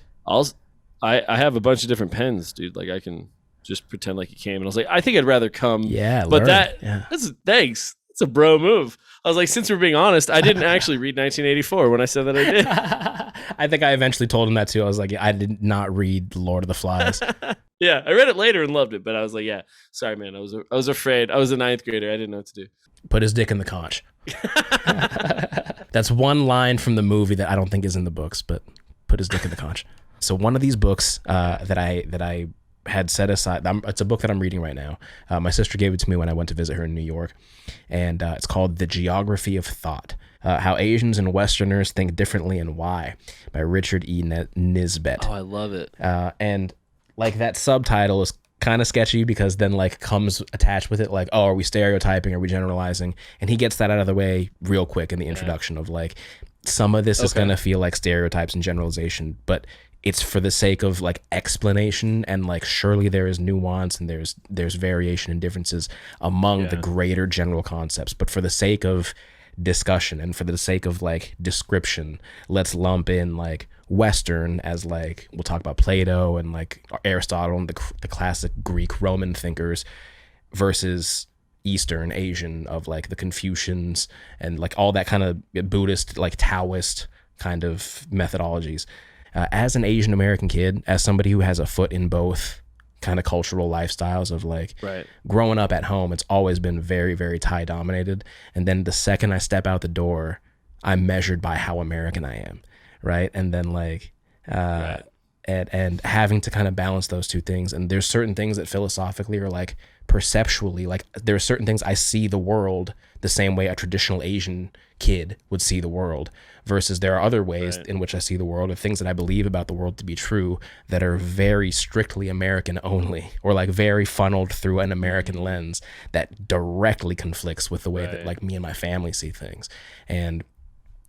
I have a bunch of different pens, dude. Like I can just pretend like you came. And I was like, I think I'd rather come. Yeah, but that's thanks. It's a bro move. I was like, since we're being honest, I didn't actually read 1984 when I said that I did. I think I eventually told him that too. I was like, I did not read Lord of the Flies. Yeah, I read it later and loved it, but I was like, yeah, sorry, man. I was afraid. I was a 9th grader. I didn't know what to do. Put his dick in the conch. That's one line from the movie that I don't think is in the books, but put his dick in the conch. So one of these books that I had set aside, it's a book that I'm reading right now. My sister gave it to me when I went to visit her in New York, and it's called The Geography of Thought, How Asians and Westerners Think Differently and Why, by Richard E. Nisbet. Oh, I love it. And like that subtitle is kind of sketchy because then like comes attached with it like, oh, are we stereotyping? Are we generalizing? And he gets that out of the way real quick in the introduction of like, some of this is going to feel like stereotypes and generalization, but it's for the sake of like explanation, and like surely there is nuance and there's variation and differences among the greater general concepts, but for the sake of discussion and for the sake of like description, let's lump in like Western as like, we'll talk about Plato and like Aristotle and the classic Greek Roman thinkers versus Eastern Asian of like the Confucians and like all that kind of Buddhist, like Taoist kind of methodologies. As an Asian American kid, as somebody who has a foot in both kind of cultural lifestyles of like growing up at home, it's always been very, very Thai dominated. And then the second I step out the door, I'm measured by how American I am. Right. And then like, and having to kind of balance those two things. And there's certain things that philosophically or like perceptually, like there are certain things I see the world the same way a traditional Asian kid would see the world, versus there are other ways in which I see the world, or things that I believe about the world to be true that are very strictly American only, or like very funneled through an American lens that directly conflicts with the way that like me and my family see things. And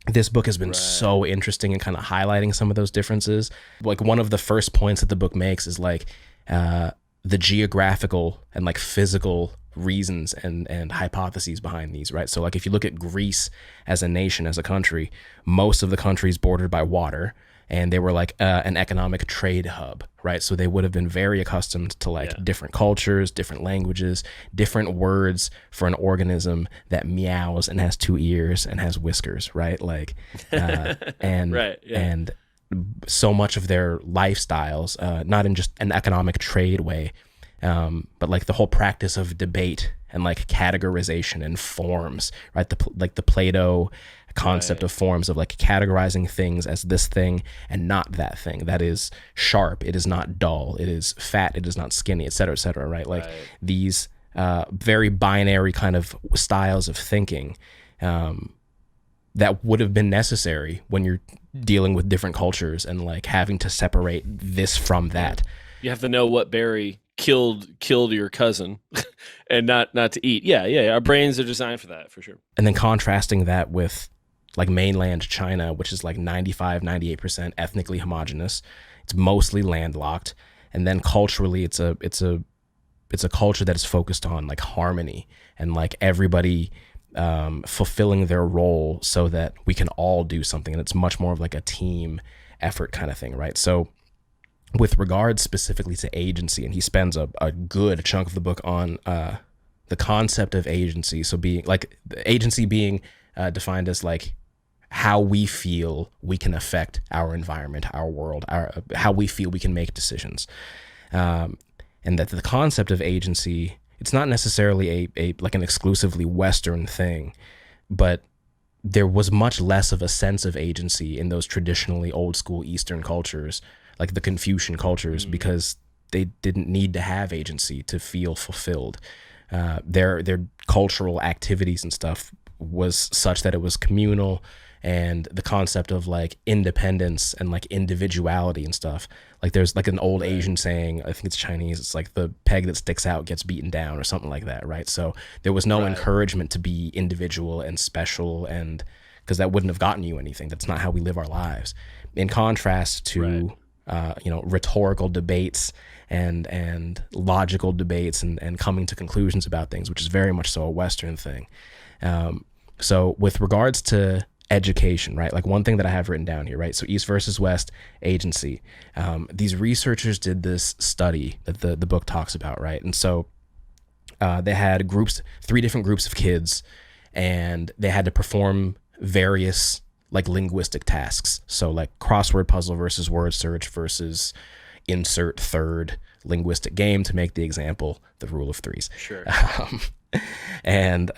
this book has been so interesting in kind of highlighting some of those differences. Like one of the first points that the book makes is like the geographical and like physical reasons and hypotheses behind these, right? So like if you look at Greece as a nation, as a country, most of the country is bordered by water, and they were like an economic trade hub, right? So they would have been very accustomed to like different cultures, different languages, different words for an organism that meows and has 2 ears and has whiskers, right? Like, and so much of their lifestyles, not in just an economic trade way, but like the whole practice of debate and like categorization and forms, right? The Plato concept of forms, of like categorizing things as this thing and not that thing. That is sharp, it is not dull, it is fat, it is not skinny, et cetera, right? Like these very binary kind of styles of thinking that would have been necessary when you're dealing with different cultures and like having to separate this from that. You have to know what berry killed your cousin and not to eat. Yeah. Our brains are designed for that, for sure. And then contrasting that with like mainland China, which is like 95-98% ethnically homogenous. It's mostly landlocked, and then culturally, it's a culture that is focused on like harmony and like everybody fulfilling their role so that we can all do something, and it's much more of like a team effort kind of thing, right? So with regards specifically to agency, and he spends a good chunk of the book on the concept of agency. So being like agency being defined as like how we feel we can affect our environment, our world, how we feel we can make decisions, and that the concept of agency, it's not necessarily a like an exclusively Western thing, but there was much less of a sense of agency in those traditionally old school Eastern cultures, like the Confucian cultures, because they didn't need to have agency to feel fulfilled. Their cultural activities and stuff was such that it was communal, and the concept of like independence and like individuality and stuff. Like there's like an old Asian saying, I think it's Chinese, it's like the peg that sticks out gets beaten down or something like that, right? So there was no encouragement to be individual and special, and because that wouldn't have gotten you anything. That's not how we live our lives. In contrast to rhetorical debates and logical debates and coming to conclusions about things, which is very much so a Western thing. So with regards to education, right? Like one thing that I have written down here, right? So East versus West agency. These researchers did this study that the book talks about, right? And so they had 3 different groups of kids, and they had to perform various like linguistic tasks. So like crossword puzzle versus word search versus insert third linguistic game, to make the example, the rule of threes. Sure. And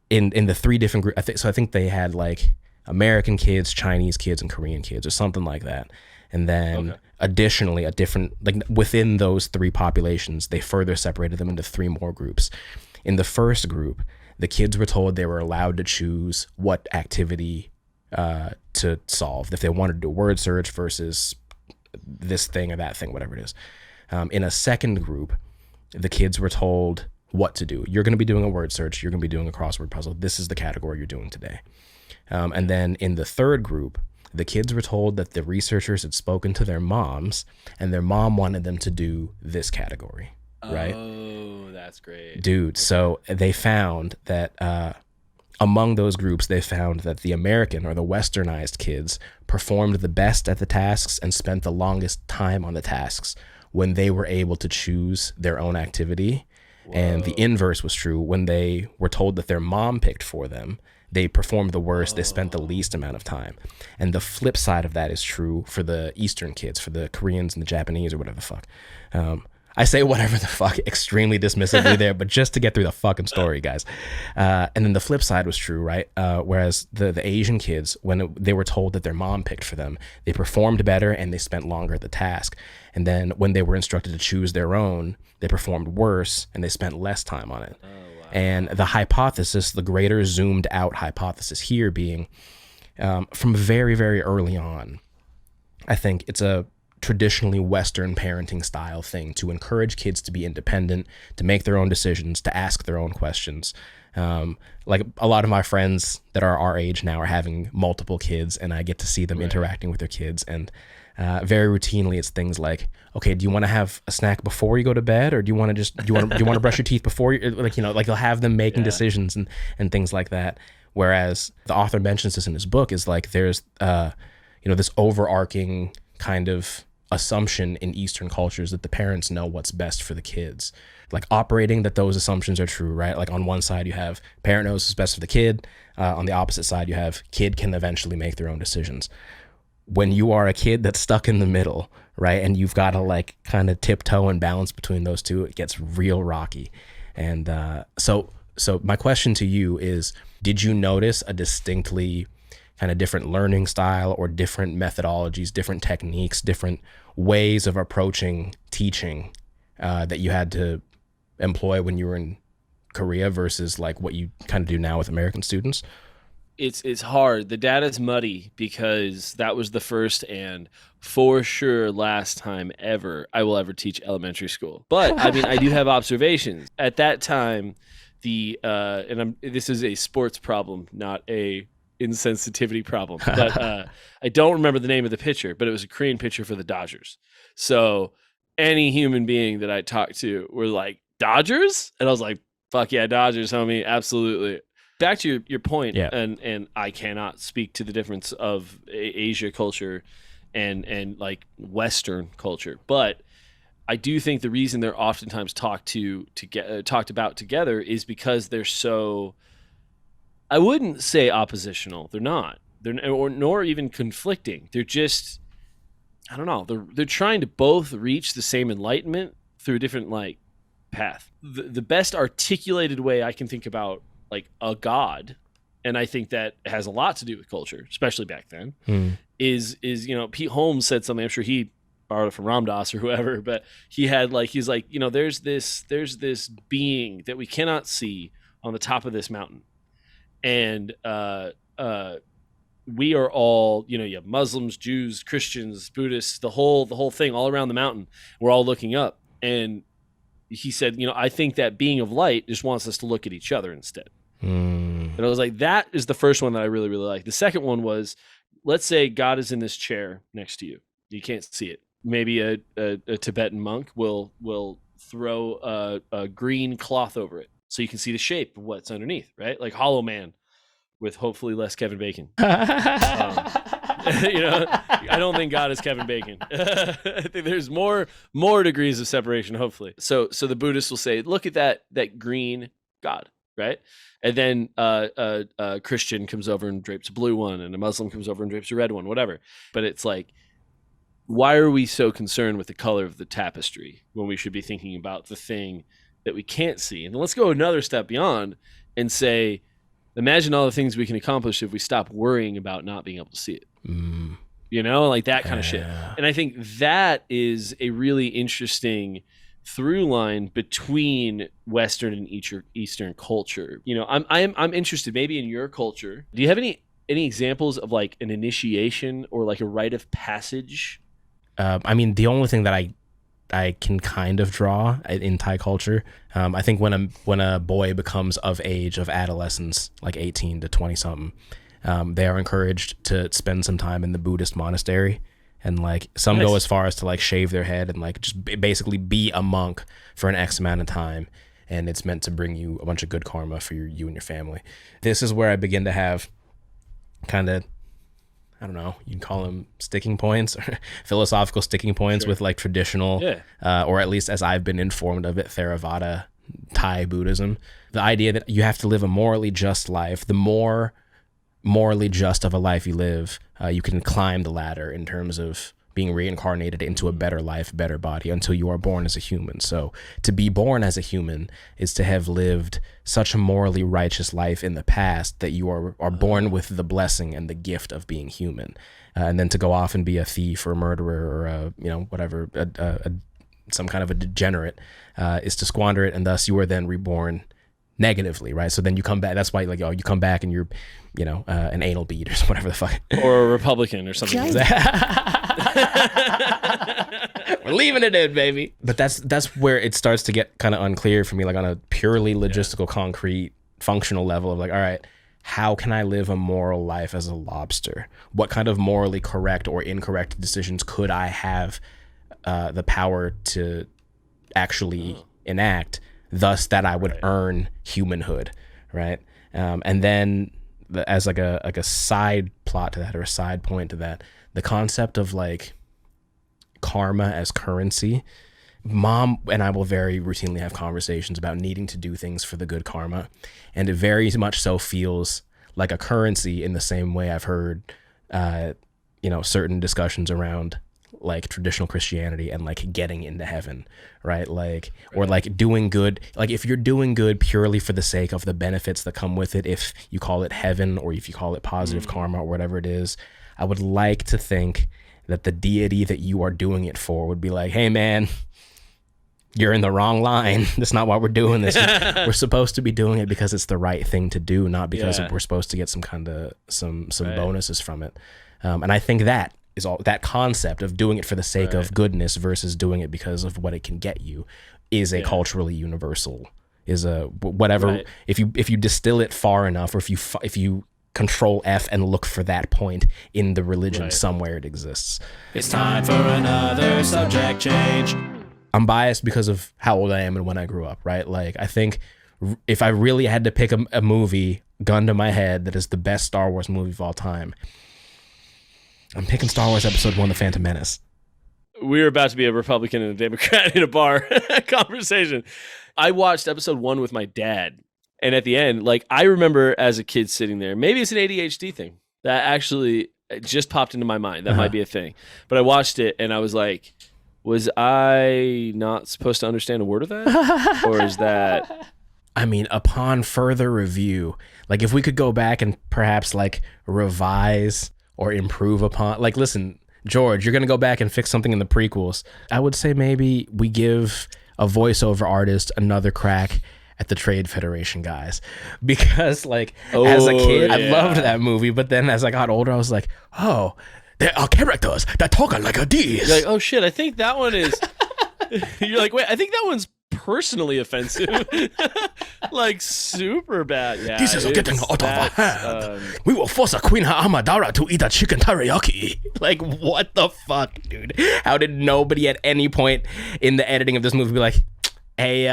in the 3 different groups, I think they had like American kids, Chinese kids, and Korean kids, or something like that. And then additionally, a different, like within those 3 populations, they further separated them into 3 more groups. In the first group, the kids were told they were allowed to choose what activity to solve, if they wanted to do a word search versus this thing or that thing, whatever it is. In a second group, the kids were told what to do. You're going to be doing a word search. You're going to be doing a crossword puzzle. This is the category you're doing today. And then in the third group, the kids were told that the researchers had spoken to their moms, and their mom wanted them to do this category, right? Oh, that's great. Dude, so they found that among those groups, they found that the American or the Westernized kids performed the best at the tasks and spent the longest time on the tasks when they were able to choose their own activity. Whoa. And the inverse was true. When they were told that their mom picked for them, they performed the worst. They spent the least amount of time. And the flip side of that is true for the Eastern kids, for the Koreans and the Japanese or whatever the fuck. I say whatever the fuck extremely dismissively there, but just to get through the fucking story, guys. And then the flip side was true, right? Whereas the Asian kids, when they were told that their mom picked for them, they performed better and they spent longer at the task. And then when they were instructed to choose their own, they performed worse and they spent less time on it. Oh, wow. And the hypothesis, the greater zoomed out hypothesis here being from very, very early on, I think it's a traditionally Western parenting style thing to encourage kids to be independent, to make their own decisions, to ask their own questions. Like a lot of my friends that are our age now are having multiple kids, and I get to see them interacting with their kids. And very routinely, it's things like, okay, do you want to have a snack before you go to bed, or do you want to brush your teeth before you, like they'll have them making decisions and things like that. Whereas the author mentions this in his book is like there's this overarching kind of assumption in Eastern cultures that the parents know what's best for the kids, like operating that those assumptions are true, right? Like on one side you have parent knows what's best for the kid, on the opposite side you have kid can eventually make their own decisions. When you are a kid that's stuck in the middle, right, and you've got to like kind of tiptoe and balance between those two, it gets real rocky. And so my question to you is, did you notice a distinctly kind of different learning style or different methodologies, different techniques, different ways of approaching teaching that you had to employ when you were in Korea versus like what you kind of do now with American students? It's hard. The data's muddy because that was the first and for sure last time ever I will ever teach elementary school. But I mean, I do have observations. At that time, this is a sports problem, not a insensitivity problem. But I don't remember the name of the pitcher, but it was a Korean pitcher for the Dodgers. So any human being that I talked to were like, Dodgers? And I was like, fuck yeah, Dodgers, homie. Absolutely. Back to your point, and I cannot speak to the difference of Asia culture and like Western culture, but I do think the reason they're oftentimes talked about together is because they're so, I wouldn't say oppositional. They're not. Nor even conflicting. They're just, I don't know. They're trying to both reach the same enlightenment through a different like path. The best articulated way I can think about like a god, and I think that has a lot to do with culture, especially back then, is Pete Holmes said something. I'm sure he borrowed it from Ram Dass or whoever, but he's like, there's this being that we cannot see on the top of this mountain, and we are all, you have Muslims, Jews, Christians, Buddhists, the whole thing all around the mountain. We're all looking up, and he said, I think that being of light just wants us to look at each other instead. And I was like, that is the first one that I really, really like. The second one was, let's say God is in this chair next to you. You can't see it. Maybe a Tibetan monk will throw a green cloth over it so you can see the shape of what's underneath, right? Like Hollow Man with hopefully less Kevin Bacon. I don't think God is Kevin Bacon. I think there's more degrees of separation, hopefully. So the Buddhists will say, look at that green God, right? And then a Christian comes over and drapes a blue one, and a Muslim comes over and drapes a red one, whatever. But it's like, why are we so concerned with the color of the tapestry when we should be thinking about the thing that we can't see? And then let's go another step beyond and say, imagine all the things we can accomplish if we stop worrying about not being able to see it. Like that kind of shit. And I think that is a really interesting through line between Western and Eastern culture. I'm interested maybe in your culture. Do you have any examples of like an initiation or like a rite of passage? The only thing that I can kind of draw in Thai culture, I think when a boy becomes of age, of adolescence, like 18 to 20 something, they are encouraged to spend some time in the Buddhist monastery, and like some go as far as to like shave their head and like just basically be a monk for an X amount of time, and it's meant to bring you a bunch of good karma for you and your family. This is where I begin to have kind of, I don't know, you can call them sticking points or philosophical sticking points with like traditional, or at least as I've been informed of it, Theravada Thai Buddhism. The idea that you have to live a morally just life. The more morally just of a life you live, you can climb the ladder in terms of being reincarnated into a better life, better body until you are born as a human. So to be born as a human is to have lived such a morally righteous life in the past that you are born with the blessing and the gift of being human. And then to go off and be a thief or a murderer or some kind of a degenerate is to squander it, and thus you are then reborn negatively, right? So then you come back. That's why, like, you come back and you're, an anal bead or whatever the fuck, or a Republican or something like that. We're leaving it in, baby. But that's where it starts to get kind of unclear for me, like on a purely logistical, concrete, functional level of like, all right, how can I live a moral life as a lobster? What kind of morally correct or incorrect decisions could I have the power to actually enact, thus that I would earn humanhood, right? And then as like a side plot to that, or a side point to that, the concept of like karma as currency. Mom and I will very routinely have conversations about needing to do things for the good karma, and it very much so feels like a currency in the same way I've heard certain discussions around like traditional Christianity and like getting into heaven, right? Like, or like doing good, like if you're doing good purely for the sake of the benefits that come with it, if you call it heaven or if you call it positive karma or whatever it is, I would like to think that the deity that you are doing it for would be like, hey man, you're in the wrong line. That's not why we're doing this. We're supposed to be doing it because it's the right thing to do, not because we're supposed to get some kind of some bonuses from it. And I think that is all, that concept of doing it for the sake of goodness versus doing it because of what it can get you is a culturally universal, is a whatever. If you distill it far enough, or if you Control F and look for that point in the religion somewhere it exists. It's time for another subject change. I'm biased because of how old I am and when I grew up, right? Like, I think if I really had to pick a movie, gun to my head, that is the best Star Wars movie of all time, I'm picking Star Wars Episode 1, The Phantom Menace. We're about to be a Republican and a Democrat in a bar conversation. I watched Episode 1 with my dad. And at the end, like, I remember as a kid sitting there, maybe it's an ADHD thing that actually just popped into my mind. That might be a thing. But I watched it and I was like, was I not supposed to understand a word of that? Or is that... I mean, upon further review, like, if we could go back and perhaps, like, revise or improve upon... Like, listen, George, you're going to go back and fix something in the prequels. I would say maybe we give a voiceover artist another crack at the Trade Federation guys, because like as a kid, I loved that movie, but then as I got older, I was like, oh, there are characters that talk like a this. You're like, oh shit, I think that one is. You're like, wait, I think that one's personally offensive, like super bad. Yeah, this is getting out of our hand. We will force a Queen Amidala to eat a chicken teriyaki. Like, what the fuck, dude? How did nobody at any point in the editing of this movie be like, hey,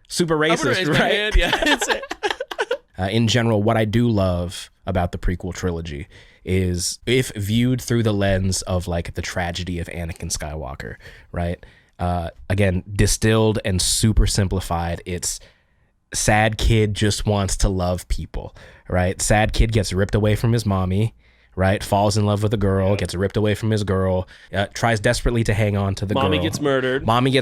super racist, right? Yeah. In general, what I do love about the prequel trilogy is, if viewed through the lens of like the tragedy of Anakin Skywalker, right? Again, distilled and super simplified, it's sad kid just wants to love people, right? Sad kid gets ripped away from his mommy, right? Falls in love with a girl, gets ripped away from his girl, tries desperately to hang on to the girl. Mommy gets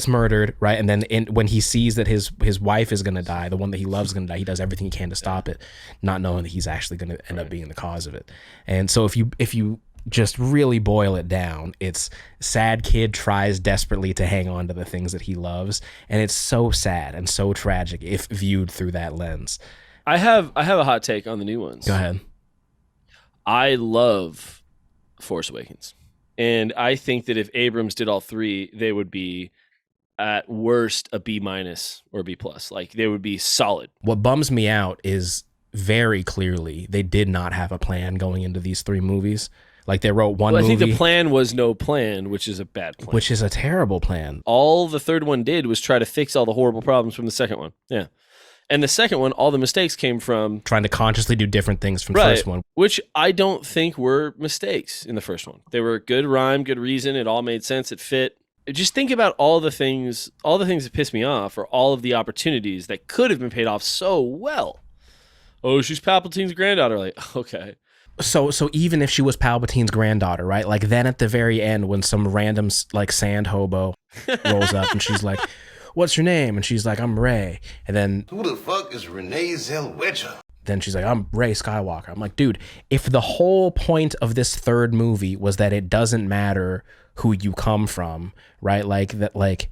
murdered, right? And then when he sees that his wife is going to die, the one that he loves is going to die, he does everything he can to stop it, not knowing that he's actually going to end up being the cause of it. And so if you just really boil it down, it's sad kid tries desperately to hang on to the things that he loves, and it's so sad and so tragic if viewed through that lens. I have a hot take on the new ones. Go ahead. I love Force Awakens. And I think that if Abrams did all three, they would be at worst a B- or B+. Like, they would be solid. What bums me out is very clearly they did not have a plan going into these three movies. Like, they wrote one movie. I think the plan was no plan, which is a bad plan. Which is a terrible plan. All the third one did was try to fix all the horrible problems from the second one. Yeah. And the second one, all the mistakes came from trying to consciously do different things from the first one. Which I don't think were mistakes in the first one. They were good rhyme, good reason. It all made sense. It fit. Just think about all the things that pissed me off, or all of the opportunities that could have been paid off so well. Oh, she's Palpatine's granddaughter. Like, okay. So even if she was Palpatine's granddaughter, right? Like, then at the very end, when some random like sand hobo rolls up and she's like, what's your name? And she's like, I'm Rey. And then, who the fuck is Renee Zellweger? Then she's like, I'm Rey Skywalker. I'm like, dude, if the whole point of this third movie was that it doesn't matter who you come from, right? Like that, like,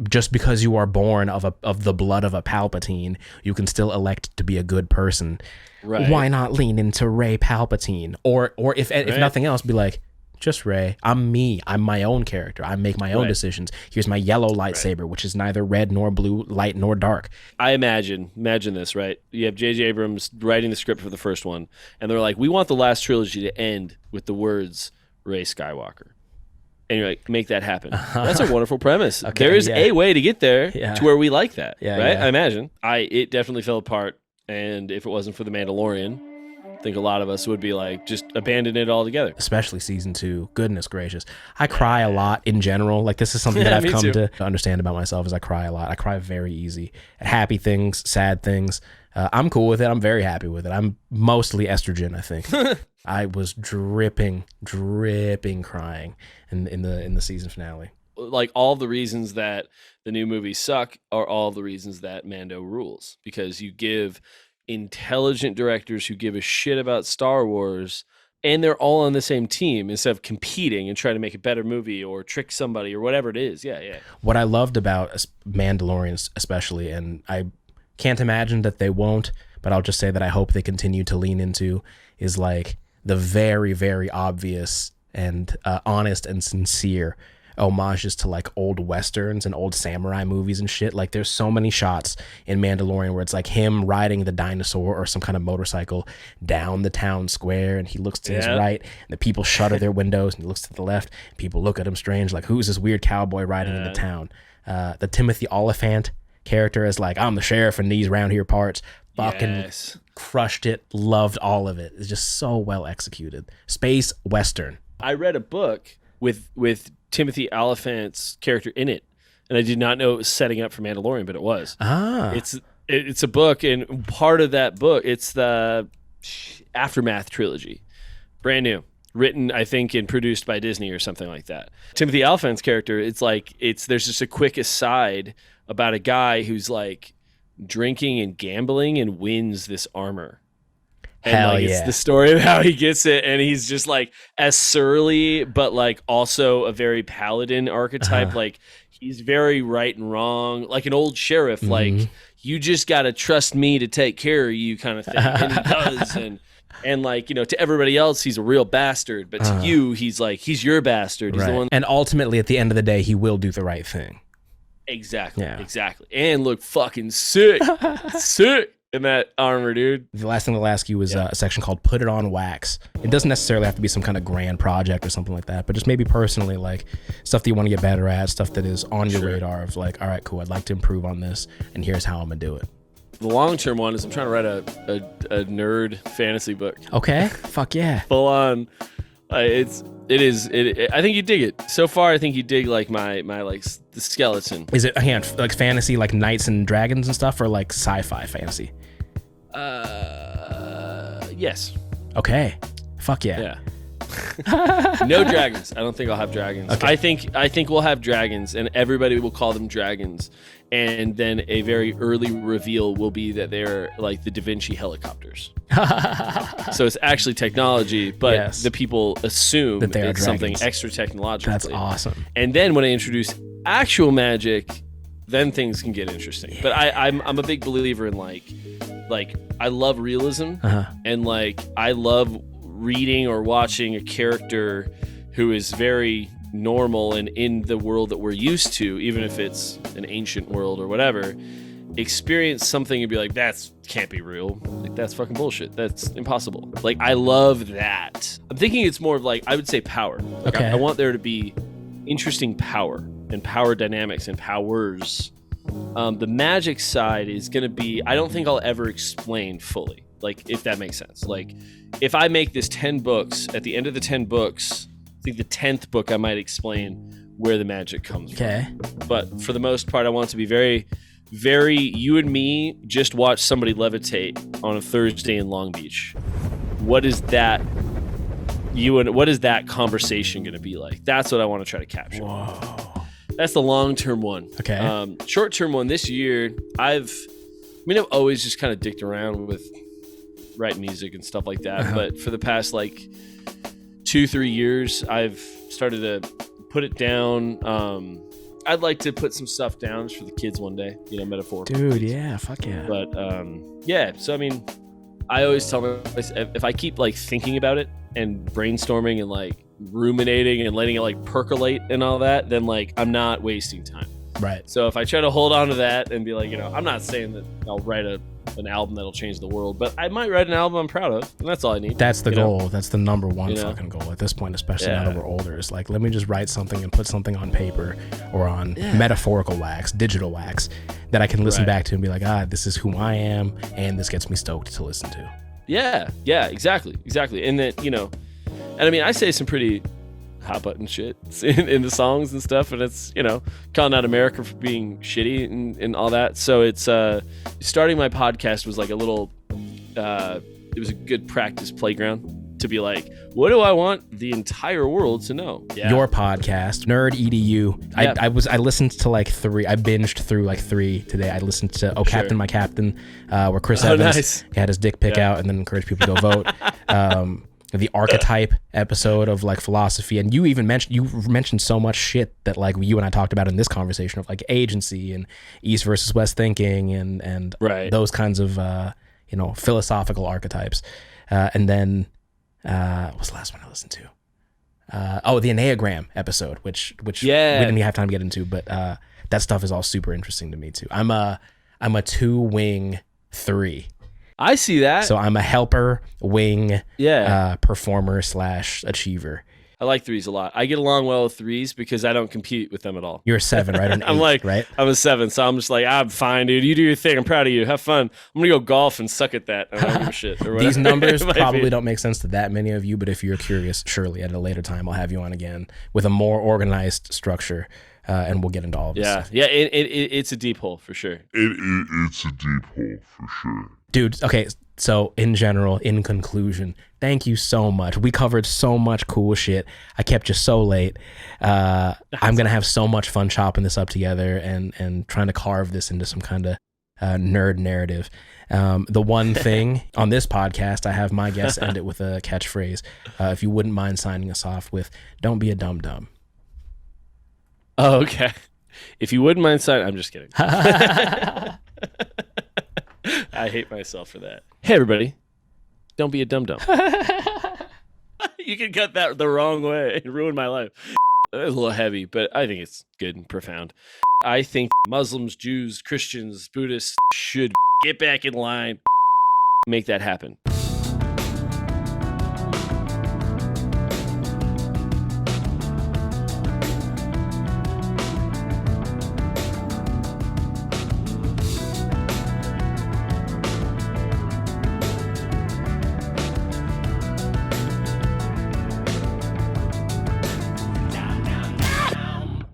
just because you are born of the blood of a Palpatine, you can still elect to be a good person. Right. Why not lean into Rey Palpatine? Or if nothing else, be like, just Rey. I'm me. I'm my own character. I make my own decisions. Here's my yellow lightsaber, which is neither red nor blue, light nor dark. I imagine this, right? You have J.J. Abrams writing the script for the first one, and they're like, we want the last trilogy to end with the words Rey Skywalker. And you're like, make that happen. That's a wonderful premise. Okay, there is a way to get there to where we like that, right? Yeah. I imagine. It definitely fell apart, and if it wasn't for The Mandalorian, I think a lot of us would be like, just abandon it altogether. Especially season 2. Goodness gracious. I cry a lot in general. Like, this is something that I've come to understand about myself, is I cry a lot. I cry very easy. Happy things, sad things. I'm cool with it. I'm very happy with it. I'm mostly estrogen, I think. I was dripping crying in the season finale. Like, all the reasons that the new movies suck are all the reasons that Mando rules. Because you give intelligent directors who give a shit about Star Wars, and they're all on the same team instead of competing and trying to make a better movie or trick somebody or whatever it is. Yeah. What I loved about Mandalorian especially, and I can't imagine that they won't, but I'll just say that I hope they continue to lean into, is like the very, very obvious and honest and sincere homages to like old westerns and old samurai movies and shit. Like there's so many shots in Mandalorian where it's like him riding the dinosaur or some kind of motorcycle down the town square, and he looks to his right, and the people shutter their windows, and he looks to the left, and people look at him strange, like, who's this weird cowboy riding into town? The Timothy Oliphant character is like, I'm the sheriff in these round here parts. Fucking crushed it, loved all of it. It's just so well executed. Space Western. I read a book with Timothy Oliphant's character in it, and I did not know it was setting up for Mandalorian, but it was. It's a book, and part of that book, it's the Aftermath trilogy, brand new, written I think and produced by Disney or something like that. Timothy Oliphant's character, there's just a quick aside about a guy who's like drinking and gambling and wins this armor. And it's the story of how he gets it, and he's just like as surly, but like also a very paladin archetype. Like he's very right and wrong, like an old sheriff. Like you just gotta trust me to take care of you, kind of thing. And he does, and like, you know, to everybody else he's a real bastard, but to you he's your bastard. He's the one. And ultimately, at the end of the day, he will do the right thing. Exactly. And look fucking sick. In that armor, dude. The last thing I'll ask you is a section called Put It On Wax. It doesn't necessarily have to be some kind of grand project or something like that, but just maybe personally, like stuff that you want to get better at, stuff that is on your radar of like, all right, cool, I'd like to improve on this, and here's how I'm gonna do it. The long-term one is I'm trying to write a nerd fantasy book. Okay. Fuck yeah. Full on. I think you dig it. So far, I think you dig like my like the skeleton. Is it like fantasy, like knights and dragons and stuff, or like sci-fi fantasy? Yes. Okay. Fuck yeah. No dragons. I don't think I'll have dragons. Okay. I think we'll have dragons, and everybody will call them dragons. And then a very early reveal will be that they're like the Da Vinci helicopters. So it's actually technology, but the people assume that it's something extra technological. That's awesome. And then when I introduce actual magic, then things can get interesting. But I'm a big believer in like I love realism, and like I love reading or watching a character who is very normal and in the world that we're used to, even if it's an ancient world or whatever, experience something and be like, that can't be real. Like, that's fucking bullshit. That's impossible. Like, I love that. I'm thinking it's more of like, I would say power. Like, I want there to be interesting power and power dynamics and powers. The magic side is going to be, I don't think I'll ever explain fully, like, if that makes sense. Like, if I make this 10 books, at the end of the 10 books, I think the 10th book I might explain where the magic comes from. But for the most part, I want it to be very, very you and me just watch somebody levitate on a Thursday in Long Beach. What is that conversation going to be like? That's what I want to try to capture. Whoa. That's the long-term one. Okay. Short-term one this year, I've always just kind of dicked around with writing music and stuff like that. But for the past like 2-3 years, I've started to put it down. I'd like to put some stuff down just for the kids one day, metaphorically. Dude, yeah, fuck yeah. But so I always tell myself, if I keep like thinking about it and brainstorming and like ruminating and letting it like percolate and all that, then like I'm not wasting time. Right. So if I try to hold on to that and be like, I'm not saying that I'll write an album that'll change the world, but I might write an album I'm proud of, and that's all I need. That's the goal. That's the number one fucking goal at this point, especially now that we're older. It's like, let me just write something and put something on paper or on metaphorical wax, digital wax, that I can listen back to and be like, this is who I am, and this gets me stoked to listen to. Yeah, exactly. And that, and I say some pretty hot button shit in the songs and stuff, and it's calling out America for being shitty and all that. So it's starting my podcast was like a little it was a good practice playground to be like, what do I want the entire world to know? Your podcast, NerdEDU. I listened to like 3. I binged through like 3 today. I listened to Captain My Captain, where Chris Evans had his dick pic out and then encouraged people to go vote. The archetype episode of like philosophy, and you mentioned so much shit that like you and I talked about in this conversation of like agency and East versus West thinking and those kinds of philosophical archetypes. And then what was the last one I listened to? the Enneagram episode, which we didn't have time to get into, but that stuff is all super interesting to me too. I'm a 2-wing 3. I see that. So I'm a helper, wing, performer / achiever. I like 3s a lot. I get along well with 3s because I don't compete with them at all. You're a 7, right? An 8, I'm like, right? I'm a 7, so I'm just like, I'm fine, dude. You do your thing. I'm proud of you. Have fun. I'm gonna go golf and suck at that. I don't give a shit. Or These numbers probably don't make sense to that many of you, but if you're curious, surely at a later time I'll have you on again with a more organized structure, and we'll get into all of this. Yeah, it's a deep hole for sure. It's a deep hole for sure. Dude, okay, so in general, in conclusion, thank you so much. We covered so much cool shit. I kept you so late. I'm going to have so much fun chopping this up together and trying to carve this into some kind of nerd narrative. The one thing on this podcast, I have my guests end it with a catchphrase. If you wouldn't mind signing us off with, don't be a dum-dum. Oh, okay. If you wouldn't mind signing, I'm just kidding. I hate myself for that. Hey, everybody. Don't be a dum-dum. You can cut that the wrong way. It ruined my life. It was a little heavy, but I think it's good and profound. I think Muslims, Jews, Christians, Buddhists should get back in line. Make that happen.